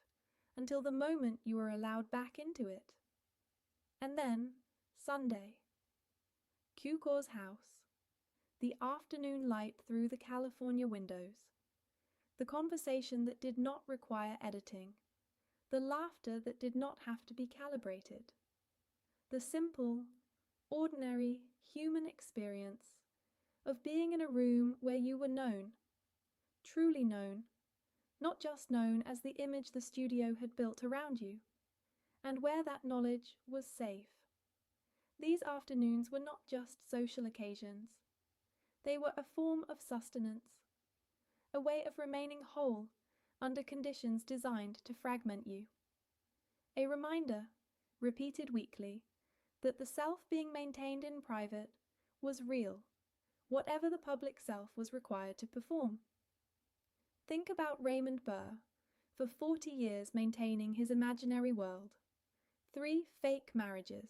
until the moment you were allowed back into it. And then, Sunday. Cucor's house. The afternoon light through the California windows. The conversation that did not require editing. The laughter that did not have to be calibrated. The simple, ordinary human experience of being in a room where you were known, truly known, not just known as the image the studio had built around you, and where that knowledge was safe. These afternoons were not just social occasions. They were a form of sustenance, a way of remaining whole under conditions designed to fragment you. A reminder, repeated weekly, that the self being maintained in private was real, whatever the public self was required to perform. Think about Raymond Burr, for 40 years maintaining his imaginary world. 3 fake marriages,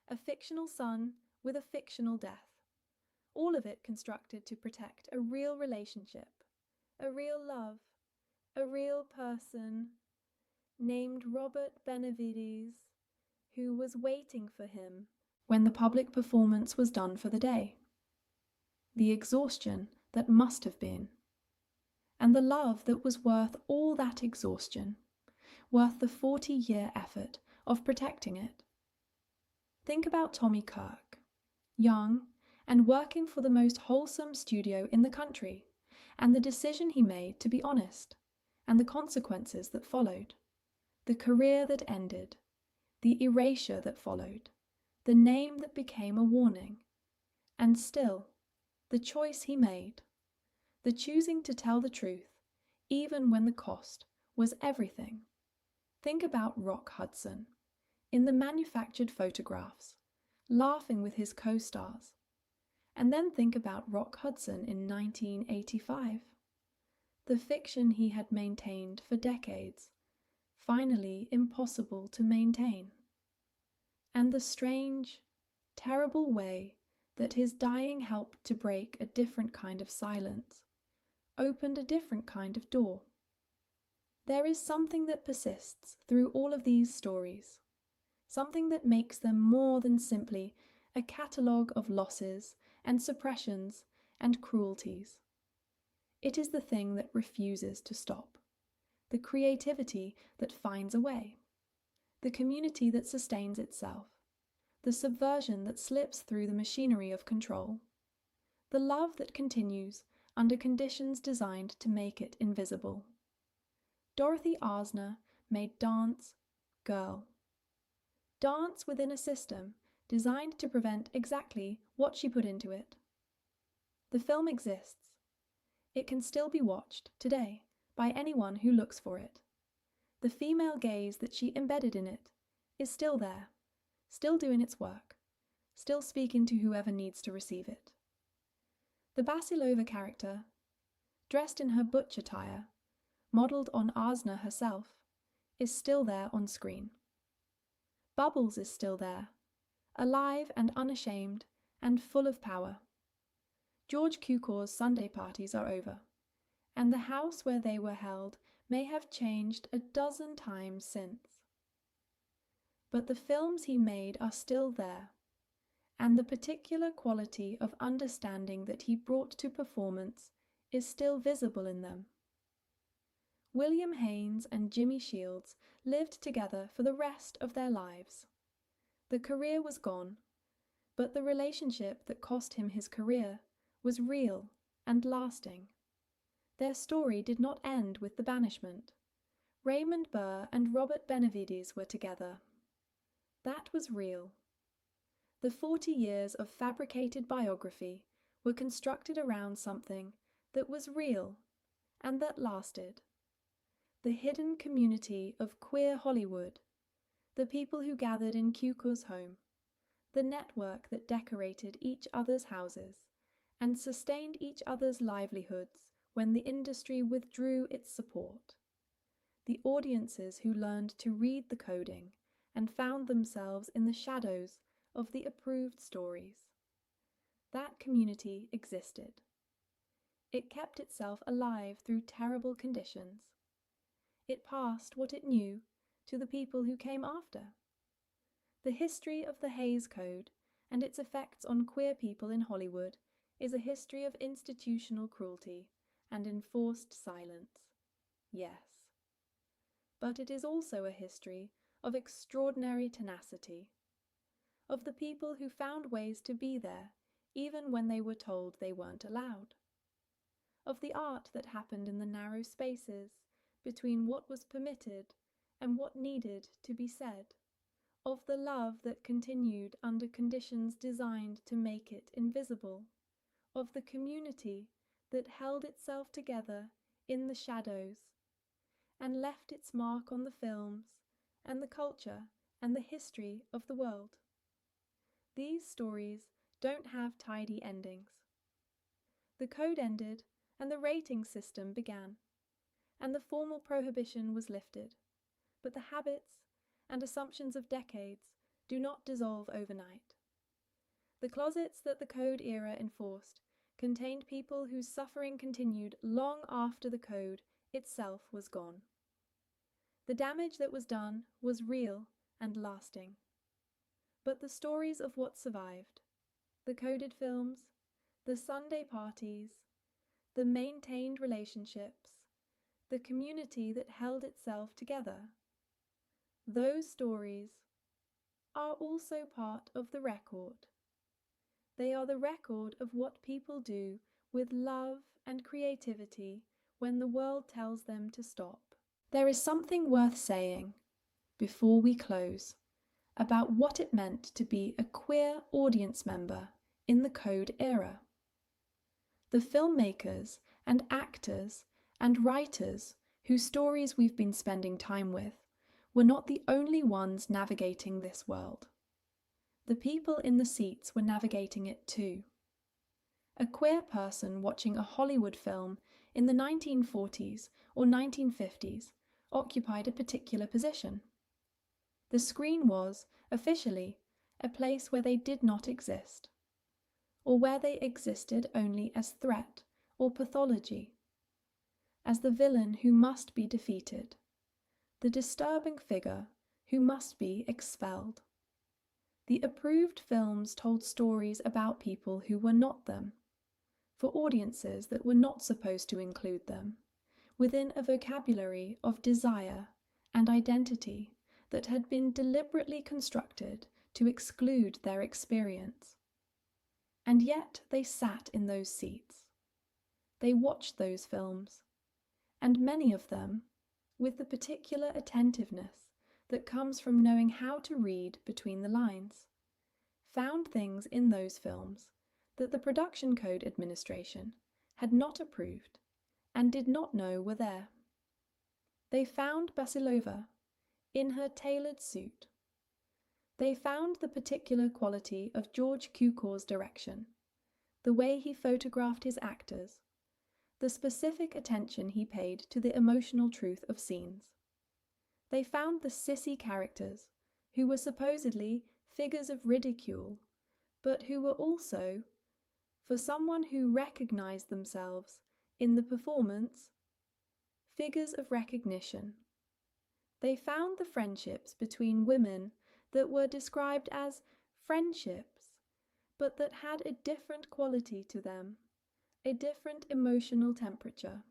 a fictional son with a fictional death, all of it constructed to protect a real relationship, a real love, a real person named Robert Benavides, who was waiting for him when the public performance was done for the day. The exhaustion that must have been, and the love that was worth all that exhaustion, worth the 40-year effort of protecting it. Think about Tommy Kirk, young and working for the most wholesome studio in the country, and the decision he made to be honest, and the consequences that followed, the career that ended, the erasure that followed, the name that became a warning, and still, the choice he made, the choosing to tell the truth, even when the cost was everything. Think about Rock Hudson, in the manufactured photographs, laughing with his co-stars. And then think about Rock Hudson in 1985. The fiction he had maintained for decades, finally impossible to maintain. And the strange, terrible way that his dying helped to break a different kind of silence, opened a different kind of door. There is something that persists through all of these stories, something that makes them more than simply a catalogue of losses and suppressions and cruelties. It is the thing that refuses to stop, the creativity that finds a way, the community that sustains itself, the subversion that slips through the machinery of control, the love that continues under conditions designed to make it invisible. Dorothy Arzner made dance girl. Dance within a system designed to prevent exactly what she put into it. The film exists. It can still be watched today by anyone who looks for it. The female gaze that she embedded in it is still there, still doing its work, still speaking to whoever needs to receive it. The Basilova character, dressed in her butch attire, modelled on Arzner herself, is still there on screen. Bubbles is still there, alive and unashamed and full of power. George Cucor's Sunday parties are over, and the house where they were held may have changed a dozen times since. But the films he made are still there, and the particular quality of understanding that he brought to performance is still visible in them. William Haynes and Jimmy Shields lived together for the rest of their lives. The career was gone, but the relationship that cost him his career was real and lasting. Their story did not end with the banishment. Raymond Burr and Robert Benavides were together. That was real. The 40 years of fabricated biography were constructed around something that was real and that lasted. The hidden community of queer Hollywood, the people who gathered in Cucor's home, the network that decorated each other's houses and sustained each other's livelihoods when the industry withdrew its support, the audiences who learned to read the coding and found themselves in the shadows of the approved stories, That community existed. It kept itself alive through terrible conditions. It passed what it knew to the people who came after. The history of the Hays Code and its effects on queer people in Hollywood is a history of institutional cruelty and enforced silence. Yes. But it is also a history of extraordinary tenacity, of the people who found ways to be there even when they were told they weren't allowed, of the art that happened in the narrow spaces between what was permitted and what needed to be said, of the love that continued under conditions designed to make it invisible, of the community that held itself together in the shadows and left its mark on the films and the culture and the history of the world. These stories don't have tidy endings. The code ended and the rating system began, and the formal prohibition was lifted, but the habits and assumptions of decades do not dissolve overnight. The closets that the code era enforced contained people whose suffering continued long after the code itself was gone. The damage that was done was real and lasting. But the stories of what survived, the coded films, the Sunday parties, the maintained relationships, the community that held itself together, those stories are also part of the record. They are the record of what people do with love and creativity when the world tells them to stop. There is something worth saying, before we close, about what it meant to be a queer audience member in the code era. The filmmakers and actors and writers whose stories we've been spending time with were not the only ones navigating this world. The people in the seats were navigating it too. A queer person watching a Hollywood film in the 1940s or 1950s occupied a particular position. The screen was, officially, a place where they did not exist, or where they existed only as threat or pathology, as the villain who must be defeated, the disturbing figure who must be expelled. The approved films told stories about people who were not them, for audiences that were not supposed to include them, within a vocabulary of desire and identity that had been deliberately constructed to exclude their experience. And yet they sat in those seats. They watched those films, and many of them, with the particular attentiveness that comes from knowing how to read between the lines, found things in those films that the Production Code Administration had not approved and did not know were there. They found Basilova in her tailored suit. They found the particular quality of George Cukor's direction, the way he photographed his actors, the specific attention he paid to the emotional truth of scenes. They found the sissy characters, who were supposedly figures of ridicule, but who were also, for someone who recognized themselves in the performance, figures of recognition. They found the friendships between women that were described as friendships, but that had a different quality to them, a different emotional temperature.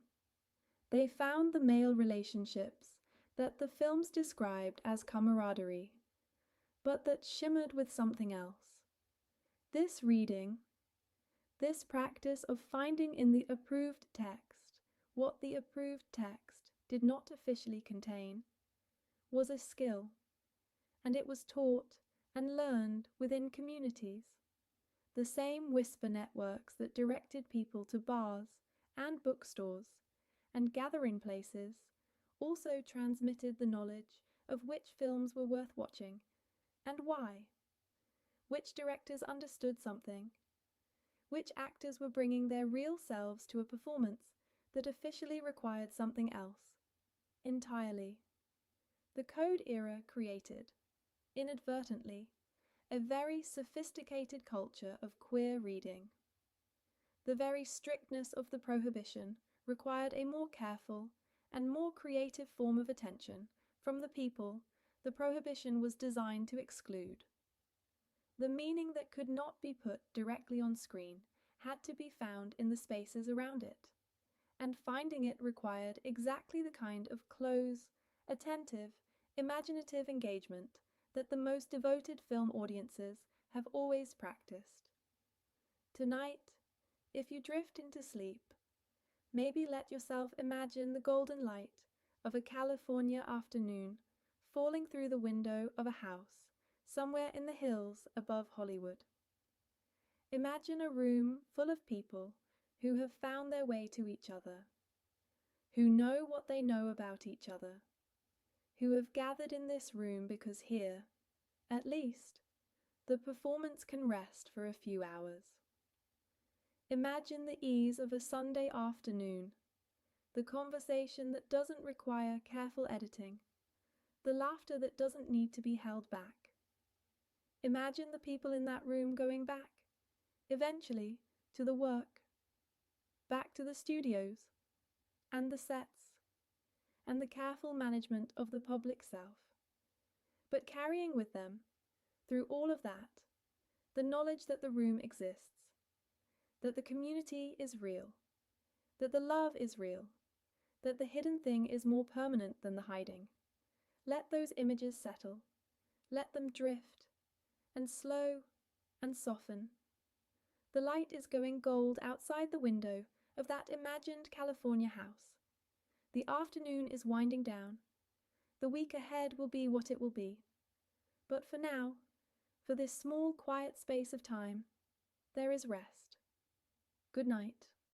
They found the male relationships that the films described as camaraderie, but that shimmered with something else. This reading, this practice of finding in the approved text what the approved text did not officially contain, was a skill, and it was taught and learned within communities, the same whisper networks that directed people to bars and bookstores and gathering places also transmitted the knowledge of which films were worth watching and why, which directors understood something, which actors were bringing their real selves to a performance that officially required something else, entirely. The code era created, inadvertently, a very sophisticated culture of queer reading. The very strictness of the prohibition required a more careful and more creative form of attention from the people the prohibition was designed to exclude. The meaning that could not be put directly on screen had to be found in the spaces around it, and finding it required exactly the kind of close, attentive, imaginative engagement that the most devoted film audiences have always practiced. Tonight, if you drift into sleep, maybe let yourself imagine the golden light of a California afternoon falling through the window of a house somewhere in the hills above Hollywood. Imagine a room full of people who have found their way to each other, who know what they know about each other, who have gathered in this room because here, at least, the performance can rest for a few hours. Imagine the ease of a Sunday afternoon, the conversation that doesn't require careful editing, the laughter that doesn't need to be held back. Imagine the people in that room going back, eventually, to the work, back to the studios, and the sets, and the careful management of the public self, but carrying with them, through all of that, the knowledge that the room exists, that the community is real, that the love is real, that the hidden thing is more permanent than the hiding. Let those images settle, let them drift, and slow and soften. The light is going gold outside the window of that imagined California house. The afternoon is winding down. The week ahead will be what it will be. But for now, for this small quiet space of time, there is rest. Good night.